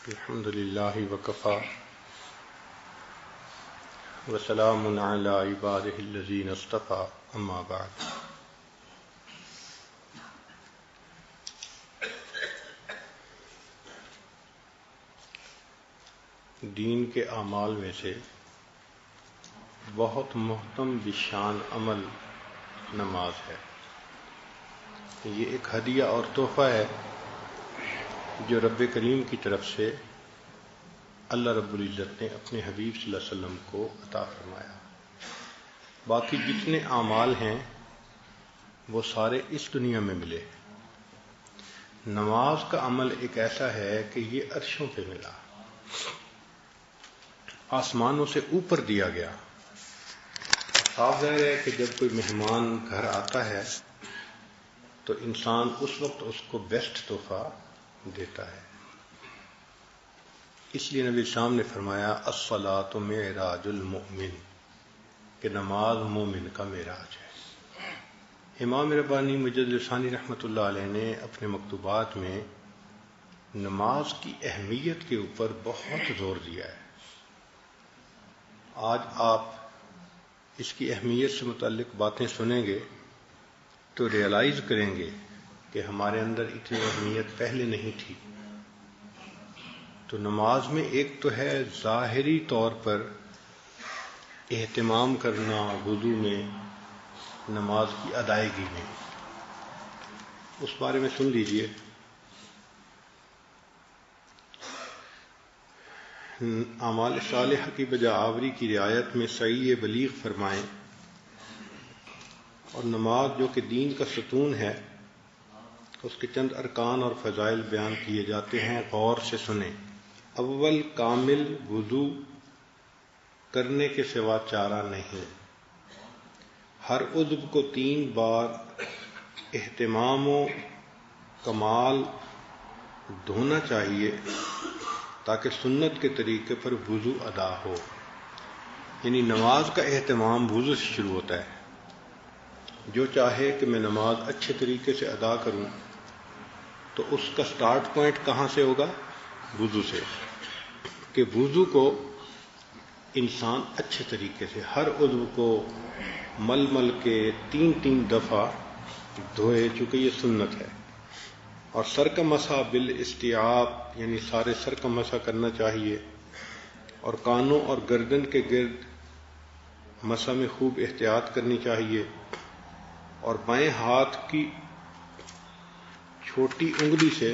الحمد للہ وکفی وسلام علی عبادہ الذین اصطفی اما بعد۔ دین کے اعمال میں سے بہت محتم بشان عمل نماز ہے۔ یہ ایک ہدیہ اور تحفہ ہے جو رب کریم کی طرف سے اللہ رب العزت نے اپنے حبیب صلی اللہ علیہ وسلم کو عطا فرمایا۔ باقی جتنے اعمال ہیں وہ سارے اس دنیا میں ملے۔ نماز کا عمل ایک ایسا ہے کہ یہ عرشوں پہ ملا، آسمانوں سے اوپر دیا گیا۔ صاف ظاہر ہے کہ جب کوئی مہمان گھر آتا ہے تو انسان اس وقت اس کو بیسٹ تحفہ دیتا ہے۔ اس لیے نبی اسلام نے فرمایا الصلاۃ معراج المؤمن، کہ نماز مومن کا معراج ہے۔ امام ربانی مجدد ثانی رحمۃ اللہ علیہ نے اپنے مکتوبات میں نماز کی اہمیت کے اوپر بہت زور دیا ہے۔ آج آپ اس کی اہمیت سے متعلق باتیں سنیں گے تو ریئلائز کریں گے کہ ہمارے اندر اتنی اہمیت پہلے نہیں تھی۔ تو نماز میں ایک تو ہے ظاہری طور پر اہتمام کرنا وضو میں، نماز کی ادائیگی میں، اس بارے میں سن لیجئے۔ اعمال صالحہ کی بجا آوری کی رعایت میں سعی بلیغ فرمائیں، اور نماز جو کہ دین کا ستون ہے اس کے چند ارکان اور فضائل بیان کیے جاتے ہیں، غور سے سنیں۔ اول، کامل وضو کرنے کے سوا چارہ نہیں۔ ہر عضو کو 3 بار اہتمام و کمال دھونا چاہیے تاکہ سنت کے طریقے پر وضو ادا ہو۔ یعنی نماز کا اہتمام وضو سے شروع ہوتا ہے۔ جو چاہے کہ میں نماز اچھے طریقے سے ادا کروں تو اس کا سٹارٹ پوائنٹ کہاں سے ہوگا؟ وضو سے، کہ وضو کو انسان اچھے طریقے سے ہر عضو کو مل مل کے 3 دفعہ دھوئے، چونکہ یہ سنت ہے۔ اور سر کا مسح بالاستیاب، یعنی سارے سر کا مسح کرنا چاہیے، اور کانوں اور گردن کے گرد مسح میں خوب احتیاط کرنی چاہیے، اور بائیں ہاتھ کی چھوٹی انگلی سے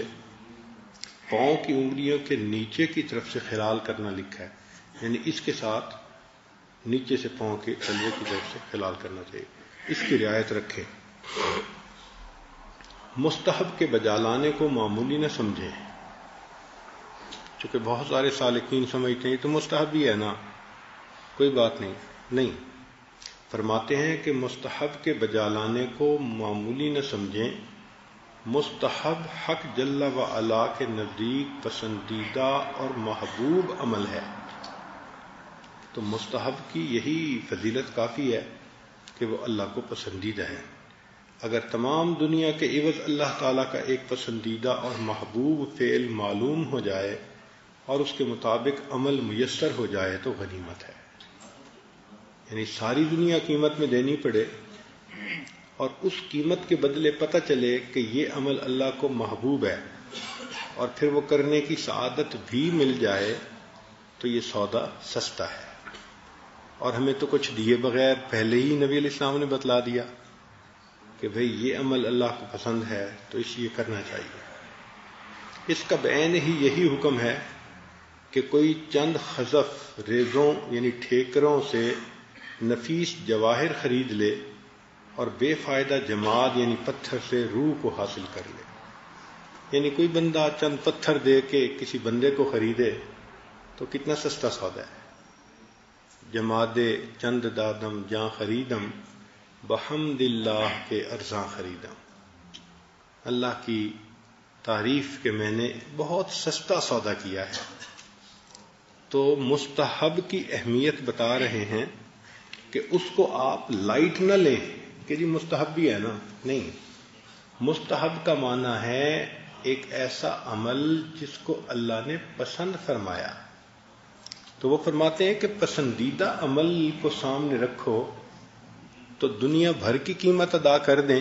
پاؤں کی انگلیوں کے نیچے کی طرف سے خلال کرنا لکھا ہے، یعنی اس کے ساتھ نیچے سے پاؤں کے تلوے کی طرف سے خلال کرنا چاہیے۔ اس کی رعایت رکھیں۔ مستحب کے بجا لانے کو معمولی نہ سمجھیں، چونکہ بہت سارے سالکین سمجھتے ہیں یہ تو مستحب ہی ہے نا، کوئی بات نہیں۔ فرماتے ہیں کہ مستحب کے بجا لانے کو معمولی نہ سمجھیں، مستحب حق جل و علا کے نزدیک پسندیدہ اور محبوب عمل ہے۔ تو مستحب کی یہی فضیلت کافی ہے کہ وہ اللہ کو پسندیدہ ہے۔ اگر تمام دنیا کے عوض اللہ تعالیٰ کا ایک پسندیدہ اور محبوب فعل معلوم ہو جائے اور اس کے مطابق عمل میسر ہو جائے تو غنیمت ہے۔ یعنی ساری دنیا قیمت میں دینی پڑے اور اس قیمت کے بدلے پتہ چلے کہ یہ عمل اللہ کو محبوب ہے، اور پھر وہ کرنے کی سعادت بھی مل جائے تو یہ سودا سستا ہے۔ اور ہمیں تو کچھ دیے بغیر پہلے ہی نبی علیہ السلام نے بتلا دیا کہ بھئی یہ عمل اللہ کو پسند ہے تو اس لیے کرنا چاہیے۔ اس کا بعین ہی یہی حکم ہے کہ کوئی چند خزف ریزوں یعنی ٹھیکروں سے نفیس جواہر خرید لے اور بے فائدہ جماد یعنی پتھر سے روح کو حاصل کر لے۔ یعنی کوئی بندہ چند پتھر دے کے کسی بندے کو خریدے تو کتنا سستا سودا ہے۔ جماد چند دادم جاں خریدم، بحمد اللہ کے ارزاں خریدم۔ اللہ کی تعریف کہ میں نے بہت سستا سودا کیا ہے۔ تو مستحب کی اہمیت بتا رہے ہیں کہ اس کو آپ لائٹ نہ لیں کہ جی مستحب بھی ہے نا، نہیں۔ مستحب کا معنی ہے ایک ایسا عمل جس کو اللہ نے پسند فرمایا، تو وہ فرماتے ہیں کہ پسندیدہ عمل کو سامنے رکھو تو دنیا بھر کی قیمت ادا کر دیں،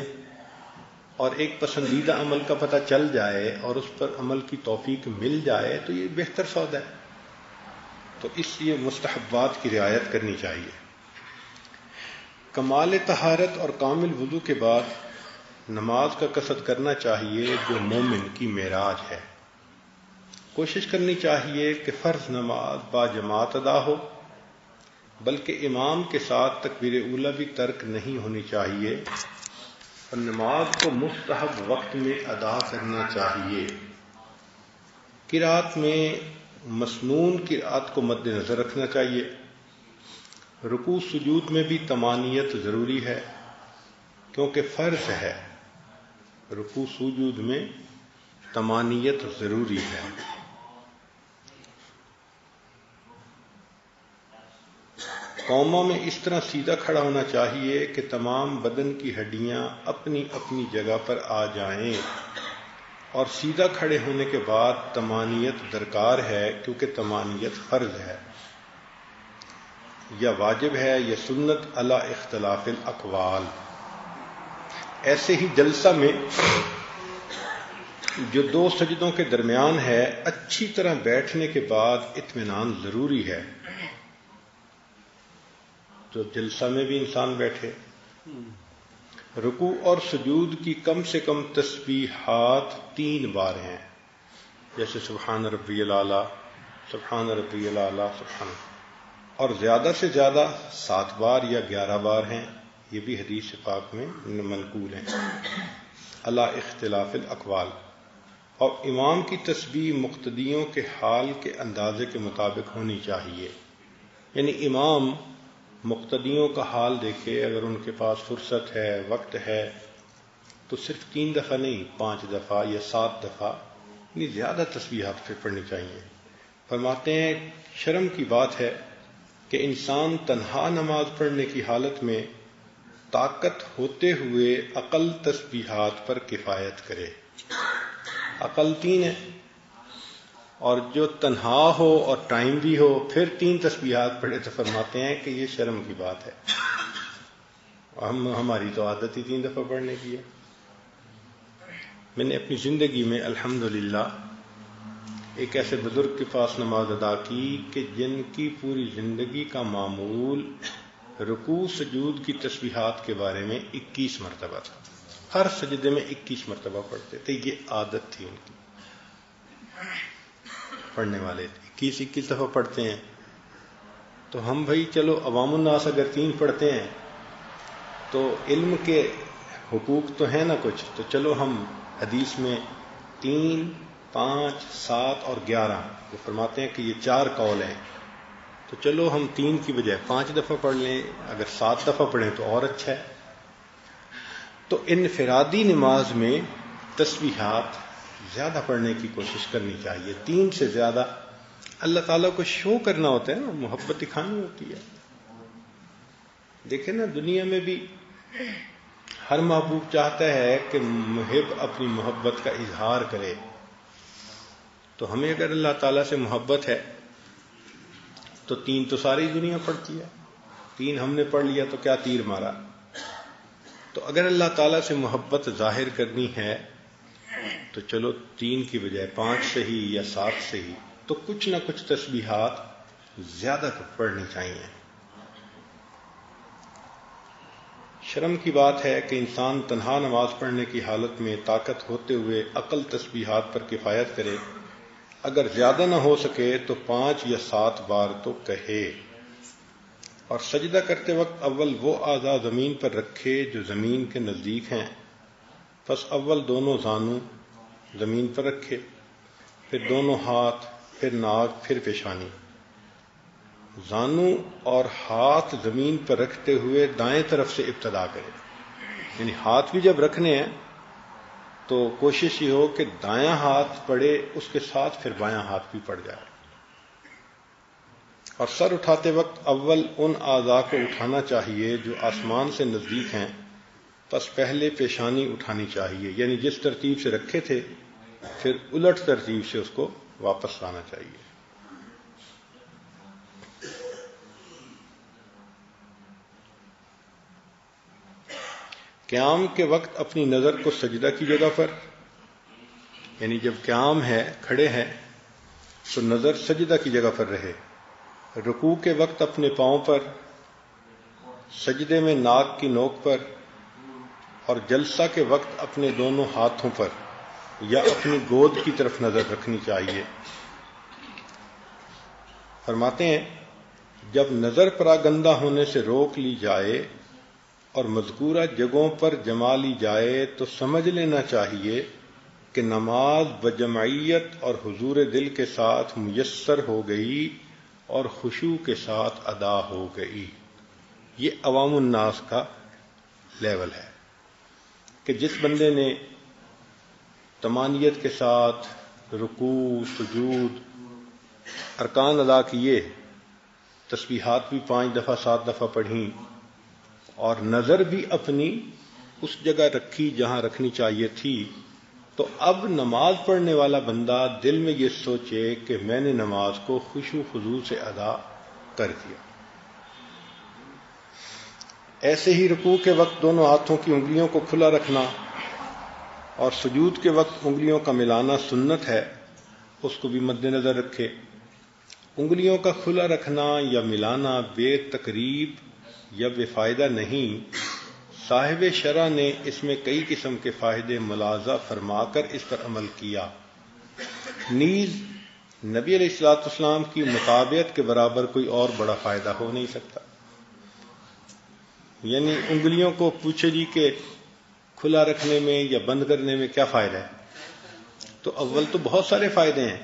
اور ایک پسندیدہ عمل کا پتہ چل جائے اور اس پر عمل کی توفیق مل جائے تو یہ بہتر سودا ہے۔ تو اس لیے مستحبات کی رعایت کرنی چاہیے۔ کمال طہارت اور کامل وضو کے بعد نماز کا قصد کرنا چاہیے جو مومن کی معراج ہے۔ کوشش کرنی چاہیے کہ فرض نماز با جماعت ادا ہو، بلکہ امام کے ساتھ تکبیر اولی بھی ترک نہیں ہونی چاہیے، اور نماز کو مستحب وقت میں ادا کرنا چاہیے۔ قرات میں مسنون قرات کو مد نظر رکھنا چاہیے۔ رکوع سجود میں بھی طمانینت ضروری ہے کیونکہ فرض ہے، رکوع سجود میں طمانینت ضروری ہے۔ قوما میں اس طرح سیدھا کھڑا ہونا چاہیے کہ تمام بدن کی ہڈیاں اپنی اپنی جگہ پر آ جائیں، اور سیدھا کھڑے ہونے کے بعد طمانینت درکار ہے کیونکہ طمانینت فرض ہے یا واجب ہے یا سنت علی اختلاف الاقوال۔ ایسے ہی جلسہ میں جو دو سجدوں کے درمیان ہے اچھی طرح بیٹھنے کے بعد اطمینان ضروری ہے، تو جلسہ میں بھی انسان بیٹھے۔ رکوع اور سجود کی کم سے کم تسبیحات 3 بار ہیں، جیسے سبحان ربی الاعلیٰ، سبحان ربی الاعلیٰ، سبحان، اور زیادہ سے زیادہ 7 بار یا 11 بار ہیں، یہ بھی حدیث پاک میں منقول ہیں، علی اختلاف الاقوال۔ اور امام کی تسبیح مقتدیوں کے حال کے اندازے کے مطابق ہونی چاہیے، یعنی امام مقتدیوں کا حال دیکھے، اگر ان کے پاس فرصت ہے، وقت ہے، تو صرف 3 دفعہ نہیں، 5 دفعہ یا 7 دفعہ، یعنی زیادہ تسبیحات پھر پڑھنی چاہیے۔ فرماتے ہیں شرم کی بات ہے کہ انسان تنہا نماز پڑھنے کی حالت میں طاقت ہوتے ہوئے اقل تسبیحات پر کفایت کرے۔ عقل 3 ہے، اور جو تنہا ہو اور ٹائم بھی ہو پھر 3 تسبیحات پڑھے تو فرماتے ہیں کہ یہ شرم کی بات ہے۔ ہماری تو عادت ہی 3 دفعہ پڑھنے کی ہے۔ میں نے اپنی زندگی میں الحمدللہ ایک ایسے بزرگ کے پاس نماز ادا کی کہ جن کی پوری زندگی کا معمول رکوع سجود کی تسبیحات کے بارے میں 21 مرتبہ تھا، ہر سجدے میں 21 مرتبہ پڑھتے تھے، یہ عادت تھی ان کی۔ پڑھنے والے 21 دفعہ پڑھتے ہیں، تو ہم بھائی چلو عوام الناس اگر 3 پڑھتے ہیں تو علم کے حقوق تو ہیں نا کچھ، تو چلو ہم حدیث میں 3، 5، 7 اور 11 وہ فرماتے ہیں کہ یہ 4 قول ہیں، تو چلو ہم 3 کی بجائے 5 دفعہ پڑھ لیں، اگر 7 دفعہ پڑھیں تو اور اچھا ہے۔ تو انفرادی نماز میں تسبیحات زیادہ پڑھنے کی کوشش کرنی چاہیے، 3 سے زیادہ۔ اللہ تعالیٰ کو شو کرنا ہوتا ہے نا، محبت دکھانی ہوتی ہے۔ دیکھیں نا دنیا میں بھی ہر محبوب چاہتا ہے کہ محب اپنی محبت کا اظہار کرے، تو ہمیں اگر اللہ تعالیٰ سے محبت ہے تو 3 تو ساری دنیا پڑھتی ہے، 3 ہم نے پڑھ لیا تو کیا تیر مارا۔ تو اگر اللہ تعالیٰ سے محبت ظاہر کرنی ہے تو چلو 3 کی بجائے 5 صحیح یا 7 صحیح، تو کچھ نہ کچھ تسبیحات زیادہ پڑھنی چاہیے۔ شرم کی بات ہے کہ انسان تنہا نماز پڑھنے کی حالت میں طاقت ہوتے ہوئے اقل تسبیحات پر کفایت کرے، اگر زیادہ نہ ہو سکے تو 5 یا 7 بار تو کہے۔ اور سجدہ کرتے وقت اول وہ اعضاء زمین پر رکھے جو زمین کے نزدیک ہیں، پس اول دونوں زانو زمین پر رکھے، پھر دونوں ہاتھ، پھر ناک، پھر پیشانی۔ زانو اور ہاتھ زمین پر رکھتے ہوئے دائیں طرف سے ابتدا کرے، یعنی ہاتھ بھی جب رکھنے ہیں تو کوشش یہ ہو کہ دایاں ہاتھ پڑے، اس کے ساتھ پھر بایاں ہاتھ بھی پڑ جائے۔ اور سر اٹھاتے وقت اول ان اعضاء کو اٹھانا چاہیے جو آسمان سے نزدیک ہیں، پس پہلے پیشانی اٹھانی چاہیے، یعنی جس ترتیب سے رکھے تھے پھر الٹ ترتیب سے اس کو واپس لانا چاہیے. قیام کے وقت اپنی نظر کو سجدہ کی جگہ پر، یعنی جب قیام ہے، کھڑے ہیں، تو نظر سجدہ کی جگہ پر رہے. رکوع کے وقت اپنے پاؤں پر، سجدے میں ناک کی نوک پر، اور جلسہ کے وقت اپنے دونوں ہاتھوں پر یا اپنی گود کی طرف نظر رکھنی چاہیے. فرماتے ہیں جب نظر پراگندہ ہونے سے روک لی جائے اور مذکورہ جگہوں پر جما لی جائے تو سمجھ لینا چاہیے کہ نماز بجمعیت اور حضور دل کے ساتھ میسر ہو گئی اور خشوع کے ساتھ ادا ہو گئی. یہ عوام الناس کا لیول ہے کہ جس بندے نے طمانیت کے ساتھ رکوع، سجود، ارکان ادا کیے، تسبیحات بھی 5 دفعہ 7 دفعہ پڑھیں اور نظر بھی اپنی اس جگہ رکھی جہاں رکھنی چاہیے تھی، تو اب نماز پڑھنے والا بندہ دل میں یہ سوچے کہ میں نے نماز کو خشوع خضوع سے ادا کر دیا. ایسے ہی رکوع کے وقت دونوں ہاتھوں کی انگلیوں کو کھلا رکھنا اور سجود کے وقت انگلیوں کا ملانا سنت ہے، اس کو بھی مد نظر رکھے. انگلیوں کا کھلا رکھنا یا ملانا بے تقریب یا بے فائدہ نہیں. صاحب شرع نے اس میں کئی قسم کے فائدے ملاحظہ فرما کر اس پر عمل کیا. نیز نبی علیہ الصلوۃ والسلام کی مطابعت کے برابر کوئی اور بڑا فائدہ ہو نہیں سکتا. یعنی انگلیوں کو پوچھے جی کہ کھلا رکھنے میں یا بند کرنے میں کیا فائدہ ہے، تو اول تو بہت سارے فائدے ہیں،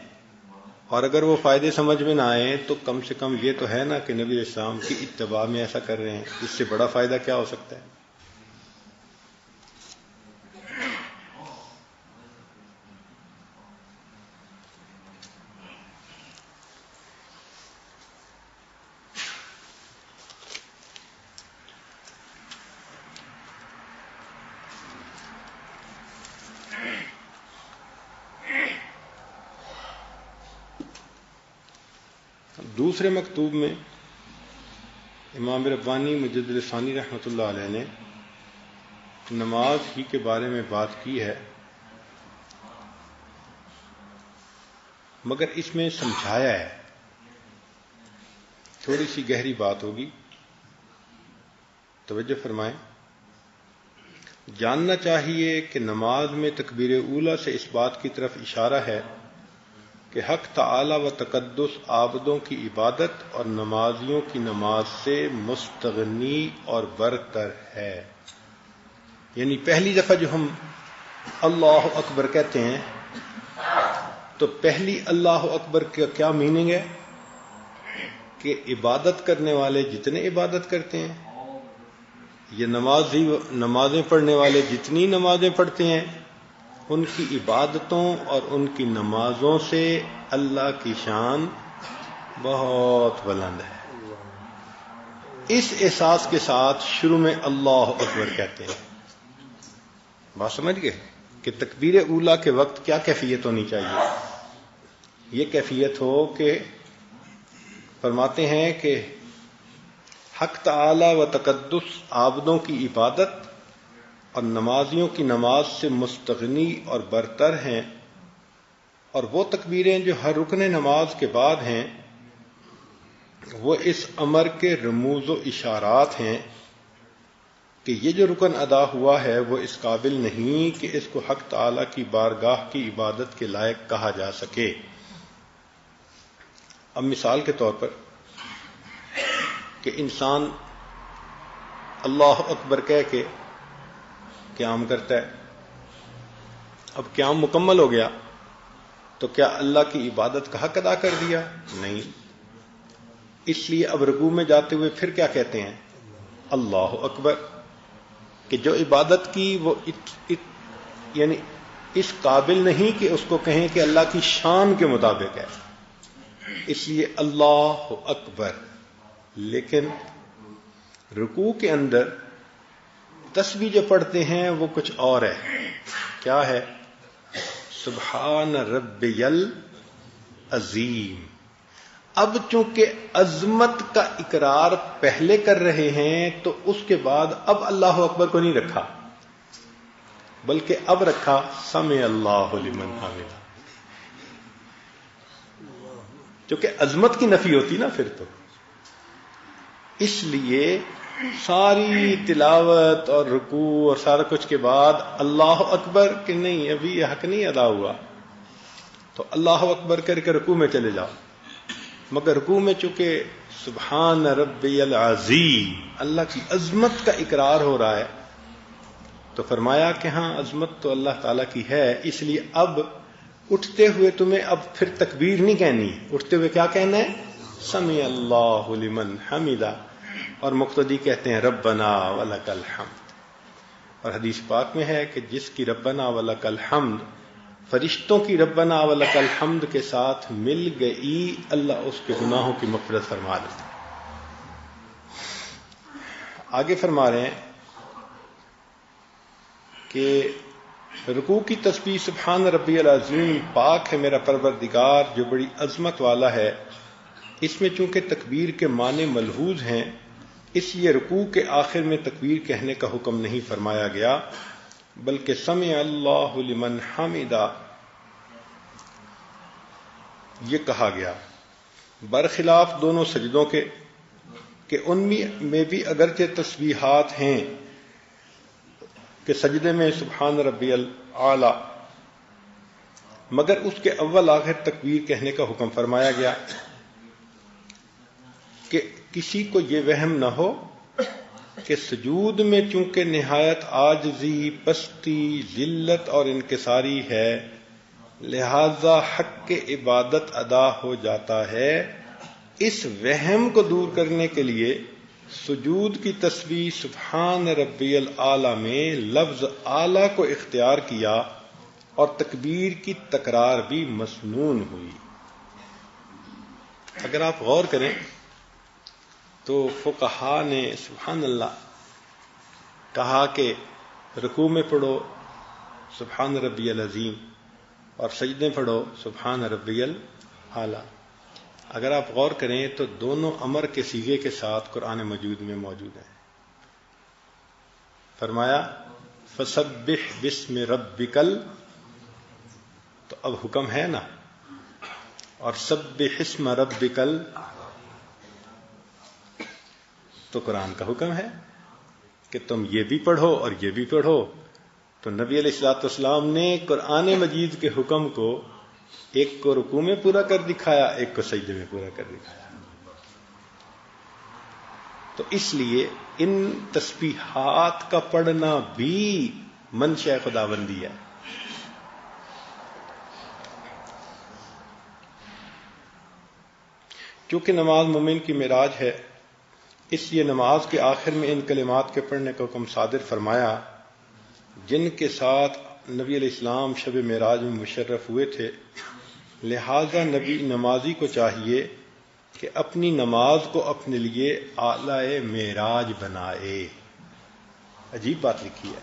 اور اگر وہ فائدے سمجھ میں نہ آئیں تو کم سے کم یہ تو ہے نا کہ نبی علیہ السلام کی اتباع میں ایسا کر رہے ہیں. اس سے بڑا فائدہ کیا ہو سکتا ہے؟ دوسرے مکتوب میں امام ربانی مجدد ثانی رحمۃ اللہ علیہ نے نماز ہی کے بارے میں بات کی ہے، مگر اس میں سمجھایا ہے. تھوڑی سی گہری بات ہوگی، توجہ فرمائیں. جاننا چاہیے کہ نماز میں تکبیر اولیٰ سے اس بات کی طرف اشارہ ہے کہ حق تعالی و تقدس عابدوں کی عبادت اور نمازیوں کی نماز سے مستغنی اور برتر ہے. یعنی پہلی دفعہ جو ہم اللہ اکبر کہتے ہیں تو پہلی اللہ اکبر کا کیا میننگ ہے کہ عبادت کرنے والے جتنے عبادت کرتے ہیں، یہ نمازیں پڑھنے والے جتنی نمازیں پڑھتے ہیں، ان کی عبادتوں اور ان کی نمازوں سے اللہ کی شان بہت بلند ہے. اس احساس کے ساتھ شروع میں اللہ اکبر کہتے ہیں. بات سمجھ گئے کہ تکبیر اولیٰ کے وقت کیا کیفیت ہونی چاہیے؟ یہ کیفیت ہو کہ فرماتے ہیں کہ حق تعالی و تقدس عابدوں کی عبادت اور نمازیوں کی نماز سے مستغنی اور برتر ہیں، اور وہ تکبیریں جو ہر رکن نماز کے بعد ہیں وہ اس امر کے رموز و اشارات ہیں کہ یہ جو رکن ادا ہوا ہے وہ اس قابل نہیں کہ اس کو حق تعالی کی بارگاہ کی عبادت کے لائق کہا جا سکے. اب مثال کے طور پر کہ انسان اللہ اکبر کہہ کے قیام کرتا ہے. اب قیام مکمل ہو گیا تو کیا اللہ کی عبادت کا حق ادا کر دیا؟ نہیں. اس لیے اب رکوع میں جاتے ہوئے پھر کیا کہتے ہیں؟ اللہ اکبر. کہ جو عبادت کی وہ یعنی اس قابل نہیں کہ اس کو کہیں کہ اللہ کی شان کے مطابق ہے، اس لیے اللہ اکبر. لیکن رکوع کے اندر تسبیح جو پڑھتے ہیں وہ کچھ اور ہے. کیا ہے؟ سبحان ربی العظیم. اب چونکہ عظمت کا اقرار پہلے کر رہے ہیں تو اس کے بعد اب اللہ اکبر کو نہیں رکھا، بلکہ اب رکھا سمع اللہ لمن حمدہ. چونکہ عظمت کی نفی ہوتی نا پھر تو، اس لیے ساری تلاوت اور رکوع اور سارا کچھ کے بعد اللہ اکبر کہ نہیں ابھی یہ حق نہیں ادا ہوا، تو اللہ اکبر کر کے رکوع میں چلے جاؤ. مگر رکوع میں چونکہ سبحان ربی العظیم اللہ کی عظمت کا اقرار ہو رہا ہے، تو فرمایا کہ ہاں عظمت تو اللہ تعالیٰ کی ہے، اس لیے اب اٹھتے ہوئے تمہیں اب پھر تکبیر نہیں کہنی، اٹھتے ہوئے کیا کہنا ہے؟ سمع اللہ لمن حمدہ. اور مقتدی کہتے ہیں ربنا ولک الحمد. اور حدیث پاک میں ہے کہ جس کی ربنا ولک الحمد فرشتوں کی ربنا ولک الحمد کے ساتھ مل گئی، اللہ اس کے گناہوں کی مغفرت فرما دیتا. آگے فرما رہے ہیں کہ رکوع کی تسبیح سبحان ربی العظیم پاک ہے میرا پروردگار جو بڑی عظمت والا ہے. اس میں چونکہ تکبیر کے معنی ملحوظ ہیں، اس لیے رکوع کے آخر میں تکبیر کہنے کا حکم نہیں فرمایا گیا، بلکہ سمع اللہ لمن حمدہ یہ کہا گیا. برخلاف دونوں سجدوں کے کہ ان میں بھی اگرچہ تسبیحات ہیں کہ سجدے میں سبحان ربی الاعلی، مگر اس کے اول آخر تکبیر کہنے کا حکم فرمایا گیا کہ کسی کو یہ وہم نہ ہو کہ سجود میں چونکہ نہایت عاجزی، پستی، ذلت اور انکساری ہے، لہذا حق عبادت ادا ہو جاتا ہے. اس وہم کو دور کرنے کے لیے سجود کی تسبیح سبحان ربی الاعلی میں لفظ اعلی کو اختیار کیا اور تکبیر کی تکرار بھی مسنون ہوئی. اگر آپ غور کریں تو فقہا نے سبحان اللہ کہا کہ رکوع میں پڑھو سبحان ربی العظیم اور سجدے پڑھو سبحان ربی الاعلی. اگر آپ غور کریں تو دونوں امر کے صیغے کے ساتھ قرآن مجید میں موجود ہیں. فرمایا فسبح باسم ربک تو اب حکم ہے نا، اور سبح اسم ربک تو قرآن کا حکم ہے کہ تم یہ بھی پڑھو اور یہ بھی پڑھو. تو نبی علیہ الصلوۃ والسلام نے قرآن مجید کے حکم کو ایک کو رکوع میں پورا کر دکھایا، ایک کو سجدے میں پورا کر دکھایا. تو اس لیے ان تسبیحات کا پڑھنا بھی منشاء خداوندی ہے. چونکہ نماز مومن کی معراج ہے، اس لیے نماز کے آخر میں ان کلمات کے پڑھنے کا حکم صادر فرمایا جن کے ساتھ نبی علیہ السلام شب معراج میں مشرف ہوئے تھے. لہذا نبی نمازی کو چاہیے کہ اپنی نماز کو اپنے لیے اعلی معراج بنائے. عجیب بات لکھی ہے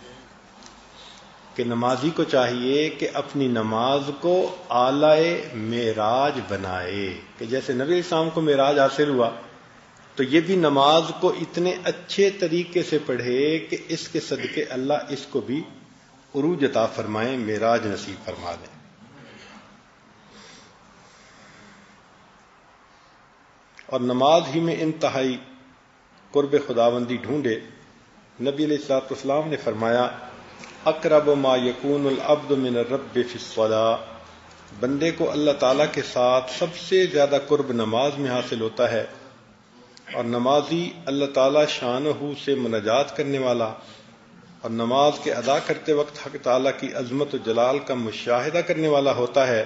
کہ نمازی کو چاہیے کہ اپنی نماز کو اعلی معراج بنائے، کہ جیسے نبی علیہ السلام کو معراج حاصل ہوا تو یہ بھی نماز کو اتنے اچھے طریقے سے پڑھے کہ اس کے صدقے اللہ اس کو بھی عروج عطا فرمائیں، معراج نصیب فرما دیں. اور نماز ہی میں انتہائی قرب خداوندی ڈھونڈے. نبی علیہ الصلوۃ والسلام نے فرمایا اقرب ما یکون العبد من الرب فی الصلاۃ، بندے کو اللہ تعالیٰ کے ساتھ سب سے زیادہ قرب نماز میں حاصل ہوتا ہے. اور نمازی اللہ تعالیٰ شانہ سے مناجات کرنے والا اور نماز کے ادا کرتے وقت حق تعالیٰ کی عظمت و جلال کا مشاہدہ کرنے والا ہوتا ہے،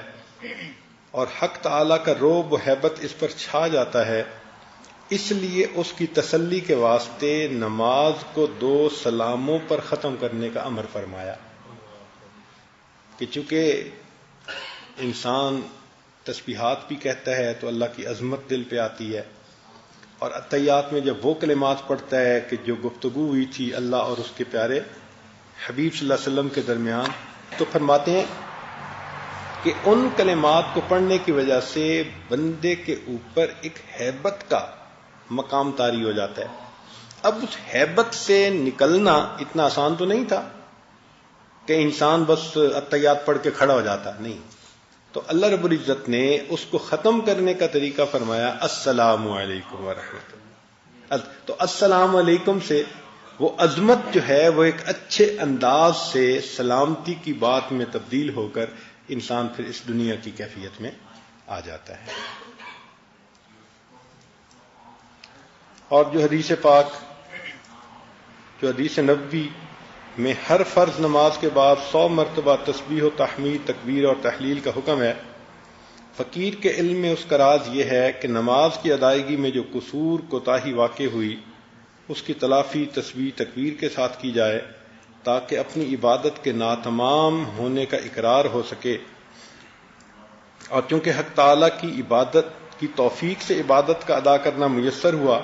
اور حق تعالیٰ کا رعب و ہیبت اس پر چھا جاتا ہے. اس لیے اس کی تسلی کے واسطے نماز کو 2 سلاموں پر ختم کرنے کا امر فرمایا کہ چونکہ انسان تسبیحات بھی کہتا ہے تو اللہ کی عظمت دل پہ آتی ہے، اور اتحیات میں جب وہ کلمات پڑھتا ہے کہ جو گفتگو ہوئی تھی اللہ اور اس کے پیارے حبیب صلی اللہ علیہ وسلم کے درمیان، تو فرماتے ہیں کہ ان کلمات کو پڑھنے کی وجہ سے بندے کے اوپر ایک ہیبت کا مقام طاری ہو جاتا ہے. اب اس ہیبت سے نکلنا اتنا آسان تو نہیں تھا کہ انسان بس اتحیات پڑھ کے کھڑا ہو جاتا، نہیں. تو اللہ رب العزت نے اس کو ختم کرنے کا طریقہ فرمایا السلام علیکم ورحمۃ اللہ. تو السلام علیکم سے وہ عظمت جو ہے وہ ایک اچھے انداز سے سلامتی کی بات میں تبدیل ہو کر انسان پھر اس دنیا کی کیفیت میں آ جاتا ہے. اور جو حدیث پاک، جو حدیث نبوی میں ہر فرض نماز کے بعد 100 مرتبہ تسبیح و تحمید، تکبیر اور تحلیل کا حکم ہے، فقیر کے علم میں اس کا راز یہ ہے کہ نماز کی ادائیگی میں جو قصور کوتاہی واقع ہوئی اس کی تلافی تسبیح تکبیر کے ساتھ کی جائے تاکہ اپنی عبادت کے ناتمام ہونے کا اقرار ہو سکے. اور چونکہ حق تعالیٰ کی عبادت کی توفیق سے عبادت کا ادا کرنا میسر ہوا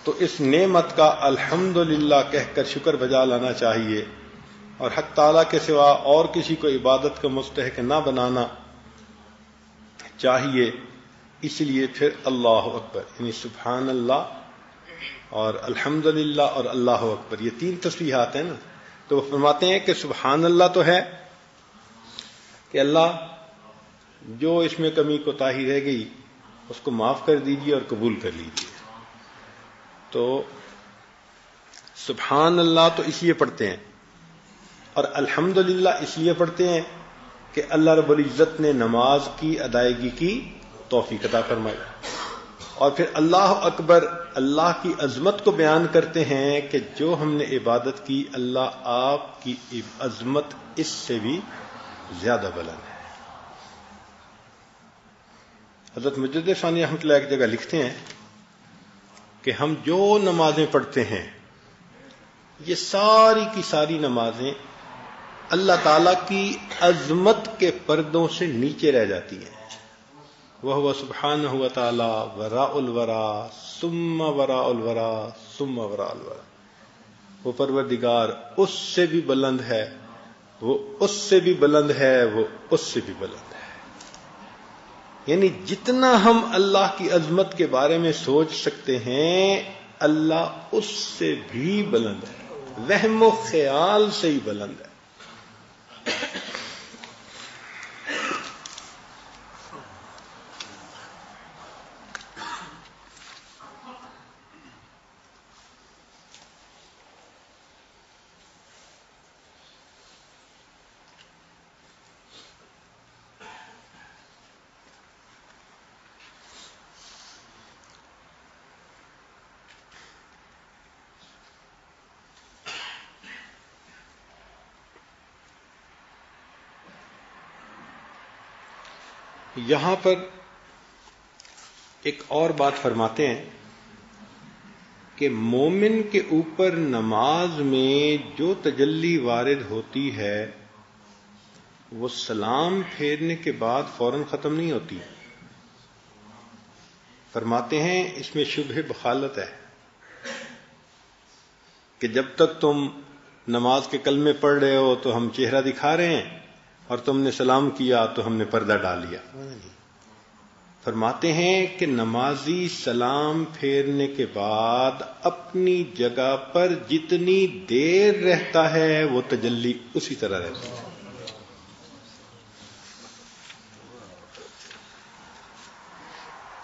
تو اس نعمت کا الحمدللہ کہہ کر شکر بجا لانا چاہیے اور حق تعالیٰ کے سوا اور کسی کو عبادت کا مستحق نہ بنانا چاہیے. اس لیے پھر اللہ اکبر یعنی سبحان اللہ اور الحمدللہ اور اللہ اکبر یہ 3 تسبیحات ہیں نا. تو وہ فرماتے ہیں کہ سبحان اللہ تو ہے کہ اللہ جو اس میں کمی کوتاہی رہ گئی اس کو معاف کر دیجیے اور قبول کر لیجیے. تو سبحان اللہ تو اس لیے پڑھتے ہیں اور الحمدللہ اس لیے پڑھتے ہیں کہ اللہ رب العزت نے نماز کی ادائیگی کی توفیق عطا فرمائی. اور پھر اللہ اکبر اللہ کی عظمت کو بیان کرتے ہیں کہ جو ہم نے عبادت کی اللہ آپ کی عظمت اس سے بھی زیادہ بلند ہے. حضرت مجدد ثانی رحمۃ اللہ ایک جگہ لکھتے ہیں کہ ہم جو نمازیں پڑھتے ہیں یہ ساری کی ساری نمازیں اللہ تعالیٰ کی عظمت کے پردوں سے نیچے رہ جاتی ہیں. وَهُوَ سُبْحَانَهُ وَتَعَالَى وَرَاءُ الْوَرَى ثُمَّ وَرَاءُ الْوَرَى ثُمَّ وَرَاءُ الْوَرَى. وہ پروردگار اس سے بھی بلند ہے، وہ اس سے بھی بلند ہے، وہ اس سے بھی بلند ہے. یعنی جتنا ہم اللہ کی عظمت کے بارے میں سوچ سکتے ہیں اللہ اس سے بھی بلند ہے، وہم و خیال سے ہی بلند ہے. یہاں پر ایک اور بات فرماتے ہیں کہ مومن کے اوپر نماز میں جو تجلی وارد ہوتی ہے وہ سلام پھیرنے کے بعد فوراً ختم نہیں ہوتی. فرماتے ہیں اس میں شبہ بخالت ہے کہ جب تک تم نماز کے کلمے پڑھ رہے ہو تو ہم چہرہ دکھا رہے ہیں اور تم نے سلام کیا تو ہم نے پردہ ڈال لیا. فرماتے ہیں کہ نمازی سلام پھیرنے کے بعد اپنی جگہ پر جتنی دیر رہتا ہے وہ تجلی اسی طرح رہتی ہے.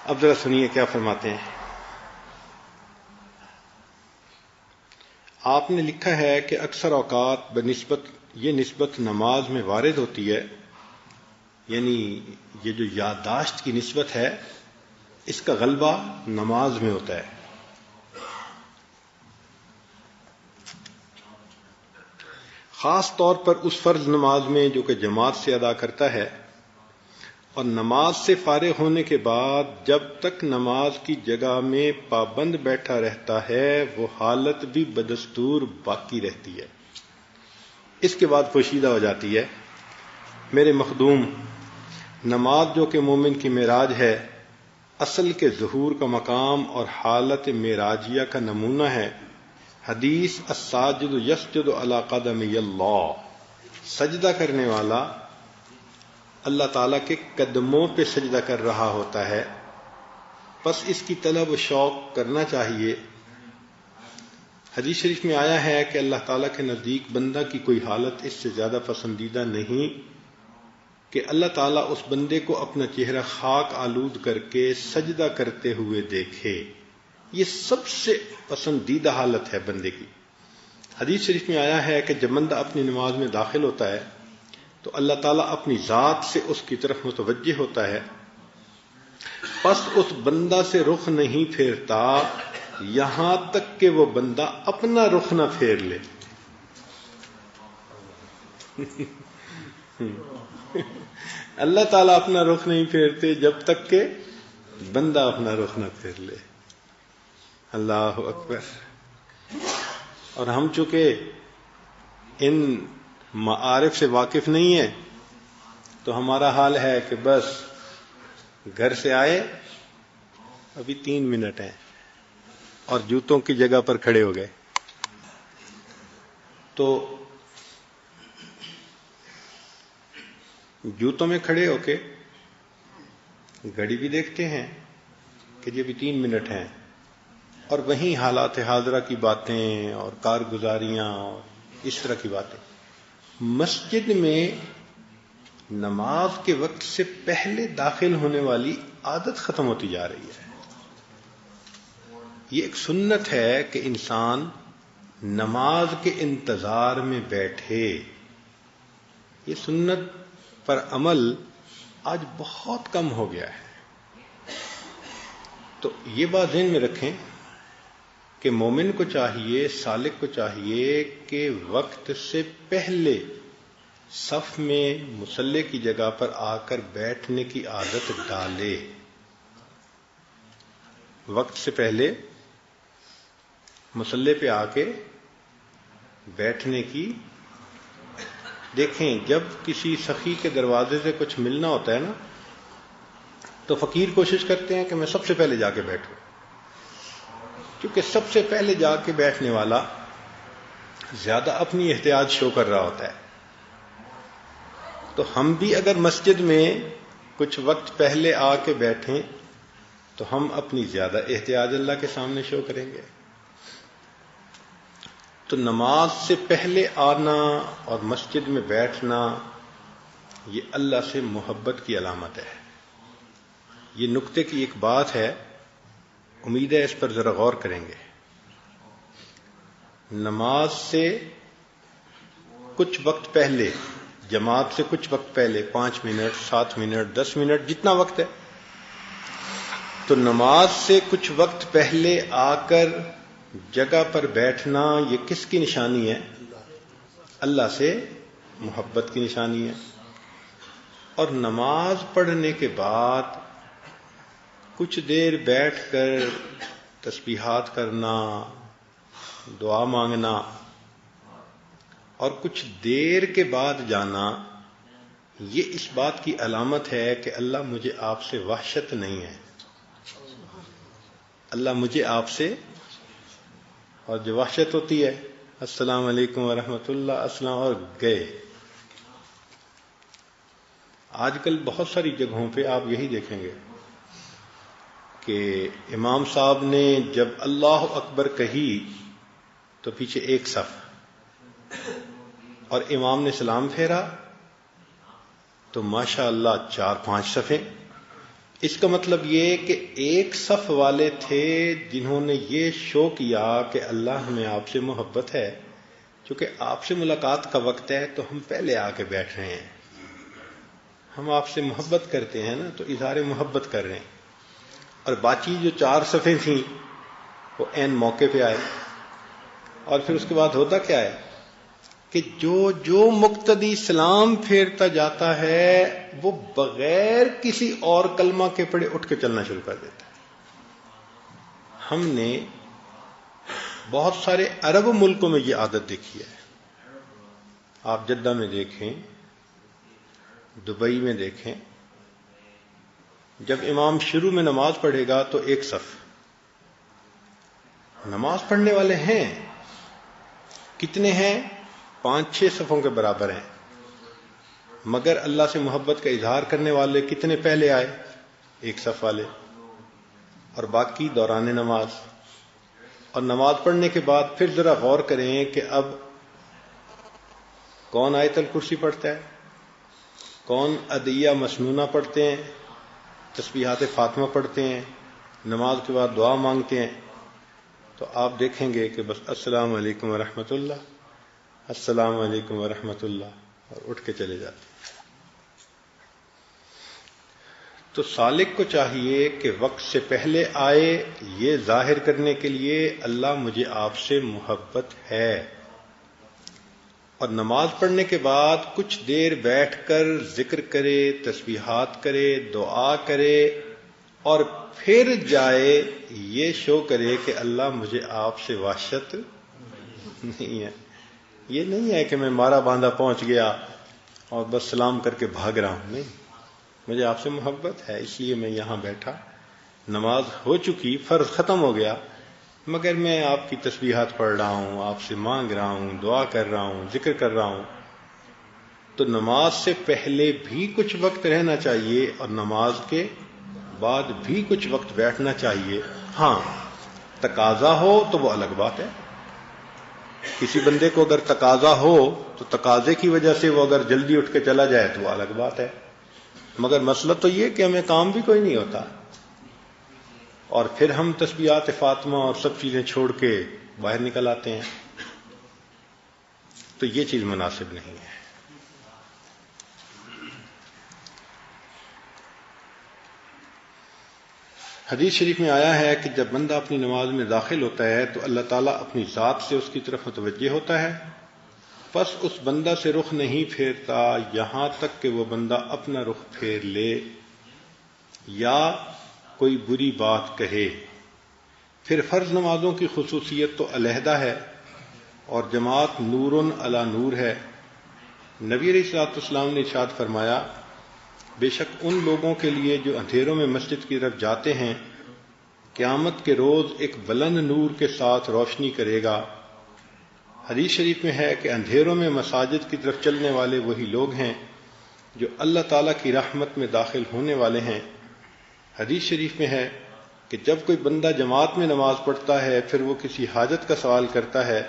اب ذرا سنیے کیا فرماتے ہیں. آپ نے لکھا ہے کہ اکثر اوقات یہ نسبت نماز میں وارد ہوتی ہے، یعنی یہ جو یادداشت کی نسبت ہے اس کا غلبہ نماز میں ہوتا ہے. خاص طور پر اس فرض نماز میں جو کہ جماعت سے ادا کرتا ہے، اور نماز سے فارغ ہونے کے بعد جب تک نماز کی جگہ میں پابند بیٹھا رہتا ہے وہ حالت بھی بدستور باقی رہتی ہے. اس کے بعد پوشیدہ ہو جاتی ہے. میرے مخدوم، نماز جو کہ مومن کی معراج ہے، اصل کے ظہور کا مقام اور حالت معراجیہ کا نمونہ ہے. حدیث الساجد یسجد علی قدمی اللہ، سجدہ کرنے والا اللہ تعالیٰ کے قدموں پہ سجدہ کر رہا ہوتا ہے، بس اس کی طلب و شوق کرنا چاہیے۔ حدیث شریف میں آیا ہے کہ اللہ تعالیٰ کے نزدیک بندہ کی کوئی حالت اس سے زیادہ پسندیدہ نہیں کہ اللہ تعالیٰ اس بندے کو اپنا چہرہ خاک آلود کر کے سجدہ کرتے ہوئے دیکھے۔ یہ سب سے پسندیدہ حالت ہے بندے کی۔ حدیث شریف میں آیا ہے کہ جب بندہ اپنی نماز میں داخل ہوتا ہے تو اللہ تعالیٰ اپنی ذات سے اس کی طرف متوجہ ہوتا ہے، پس اس بندہ سے رخ نہیں پھیرتا یہاں تک کہ وہ بندہ اپنا رخ نہ پھیر لے۔ اللہ تعالیٰ اپنا رخ نہیں پھیرتے جب تک کہ بندہ اپنا رخ نہ پھیر لے۔ اللہ اکبر۔ اور ہم چونکہ ان معارف سے واقف نہیں ہیں تو ہمارا حال ہے کہ بس گھر سے آئے، ابھی 3 منٹ ہیں اور جوتوں کی جگہ پر کھڑے ہو گئے، تو جوتوں میں کھڑے ہو کے گھڑی بھی دیکھتے ہیں کہ یہ بھی 3 منٹ ہیں، اور وہیں حالات حاضرہ کی باتیں اور کارگزاریاں اور اس طرح کی باتیں۔ مسجد میں نماز کے وقت سے پہلے داخل ہونے والی عادت ختم ہوتی جا رہی ہے۔ یہ ایک سنت ہے کہ انسان نماز کے انتظار میں بیٹھے۔ یہ سنت پر عمل آج بہت کم ہو گیا ہے۔ تو یہ بات ذہن میں رکھیں کہ مومن کو چاہیے، سالک کو چاہیے کہ وقت سے پہلے صف میں مصلی کی جگہ پر آ کر بیٹھنے کی عادت ڈالے۔ وقت سے پہلے مصلی پہ آ کے بیٹھنے کی، دیکھیں جب کسی سخی کے دروازے سے کچھ ملنا ہوتا ہے نا تو فقیر کوشش کرتے ہیں کہ میں سب سے پہلے جا کے بیٹھوں، کیونکہ سب سے پہلے جا کے بیٹھنے والا زیادہ اپنی احتیاط شو کر رہا ہوتا ہے۔ تو ہم بھی اگر مسجد میں کچھ وقت پہلے آ کے بیٹھیں تو ہم اپنی زیادہ احتیاط اللہ کے سامنے شو کریں گے۔ تو نماز سے پہلے آنا اور مسجد میں بیٹھنا یہ اللہ سے محبت کی علامت ہے۔ یہ نقطے کی ایک بات ہے، امید ہے اس پر ذرا غور کریں گے۔ نماز سے کچھ وقت پہلے، جماعت سے کچھ وقت پہلے، 5 منٹ، 7 منٹ، 10 منٹ، جتنا وقت ہے، تو نماز سے کچھ وقت پہلے آ کر جگہ پر بیٹھنا یہ کس کی نشانی ہے؟ اللہ سے محبت کی نشانی ہے۔ اور نماز پڑھنے کے بعد کچھ دیر بیٹھ کر تسبیحات کرنا، دعا مانگنا اور کچھ دیر کے بعد جانا، یہ اس بات کی علامت ہے کہ اللہ مجھے آپ سے وحشت نہیں ہے، اللہ مجھے آپ سے، اور جو وحشت ہوتی ہے السلام علیکم ورحمۃ اللہ، السلام، اور گئے۔ آج کل بہت ساری جگہوں پہ آپ یہی دیکھیں گے کہ امام صاحب نے جب اللہ اکبر کہی تو پیچھے ایک صف، اور امام نے سلام پھیرا تو ماشاء اللہ 4-5 صفیں۔ اس کا مطلب یہ کہ ایک صف والے تھے جنہوں نے یہ شو کیا کہ اللہ ہمیں آپ سے محبت ہے، چونکہ آپ سے ملاقات کا وقت ہے تو ہم پہلے آ کے بیٹھ رہے ہیں، ہم آپ سے محبت کرتے ہیں نا، تو اظہار محبت کر رہے ہیں۔ اور باقی جو 4 صفیں تھیں وہ عین موقع پہ آئے۔ اور پھر اس کے بعد ہوتا کیا ہے کہ جو مقتدی سلام پھیرتا جاتا ہے وہ بغیر کسی اور کلمہ کے پڑھے اٹھ کے چلنا شروع کر دیتا ہے۔ ہم نے بہت سارے عرب ملکوں میں یہ عادت دیکھی ہے۔ آپ جدہ میں دیکھیں، دبئی میں دیکھیں، جب امام شروع میں نماز پڑھے گا تو ایک صف، نماز پڑھنے والے ہیں کتنے ہیں؟ 5-6 صفوں کے برابر ہیں، مگر اللہ سے محبت کا اظہار کرنے والے کتنے پہلے آئے؟ ایک صف والے، اور باقی دوران نماز. اور نماز پڑھنے کے بعد پھر ذرا غور کریں کہ اب کون آیت الکرسی پڑھتا ہے، کون ادعیہ مسنونہ پڑھتے ہیں، تسبیحات فاطمہ پڑھتے ہیں، نماز کے بعد دعا مانگتے ہیں. تو آپ دیکھیں گے کہ بس السلام علیکم ورحمۃ اللہ، السلام علیکم ورحمۃ اللہ، اور اٹھ کے چلے جاتے ہیں. تو سالک کو چاہیے کہ وقت سے پہلے آئے، یہ ظاہر کرنے کے لیے اللہ مجھے آپ سے محبت ہے، اور نماز پڑھنے کے بعد کچھ دیر بیٹھ کر ذکر کرے، تسبیحات کرے، دعا کرے، اور پھر جائے، یہ شو کرے کہ اللہ مجھے آپ سے وحشت نہیں ہے. یہ نہیں ہے کہ میں مارا باندھا پہنچ گیا اور بس سلام کر کے بھاگ رہا ہوں. نہیں، مجھے آپ سے محبت ہے، اس لیے میں یہاں بیٹھا. نماز ہو چکی، فرض ختم ہو گیا، مگر میں آپ کی تسبیحات پڑھ رہا ہوں، آپ سے مانگ رہا ہوں، دعا کر رہا ہوں، ذکر کر رہا ہوں. تو نماز سے پہلے بھی کچھ وقت رہنا چاہیے اور نماز کے بعد بھی کچھ وقت بیٹھنا چاہیے. ہاں، تقاضا ہو تو وہ الگ بات ہے. کسی بندے کو اگر تقاضا ہو تو تقاضے کی وجہ سے وہ اگر جلدی اٹھ کے چلا جائے تو وہ الگ بات ہے. مگر مسئلہ تو یہ کہ ہمیں کام بھی کوئی نہیں ہوتا، اور پھر ہم تسبیحات فاطمہ اور سب چیزیں چھوڑ کے باہر نکل آتے ہیں، تو یہ چیز مناسب نہیں ہے. حدیث شریف میں آیا ہے کہ جب بندہ اپنی نماز میں داخل ہوتا ہے تو اللہ تعالیٰ اپنی ذات سے اس کی طرف متوجہ ہوتا ہے، پس اس بندہ سے رخ نہیں پھیرتا یہاں تک کہ وہ بندہ اپنا رخ پھیر لے یا کوئی بری بات کہے. پھر فرض نمازوں کی خصوصیت تو علیحدہ ہے، اور جماعت نور علی نور ہے. نبی علیہ الصلوۃ والسلام نے ارشاد فرمایا، بے شک ان لوگوں کے لیے جو اندھیروں میں مسجد کی طرف جاتے ہیں قیامت کے روز ایک بلند نور کے ساتھ روشنی کرے گا. حدیث شریف میں ہے کہ اندھیروں میں مساجد کی طرف چلنے والے وہی لوگ ہیں جو اللہ تعالیٰ کی رحمت میں داخل ہونے والے ہیں. حدیث شریف میں ہے کہ جب کوئی بندہ جماعت میں نماز پڑھتا ہے پھر وہ کسی حاجت کا سوال کرتا ہے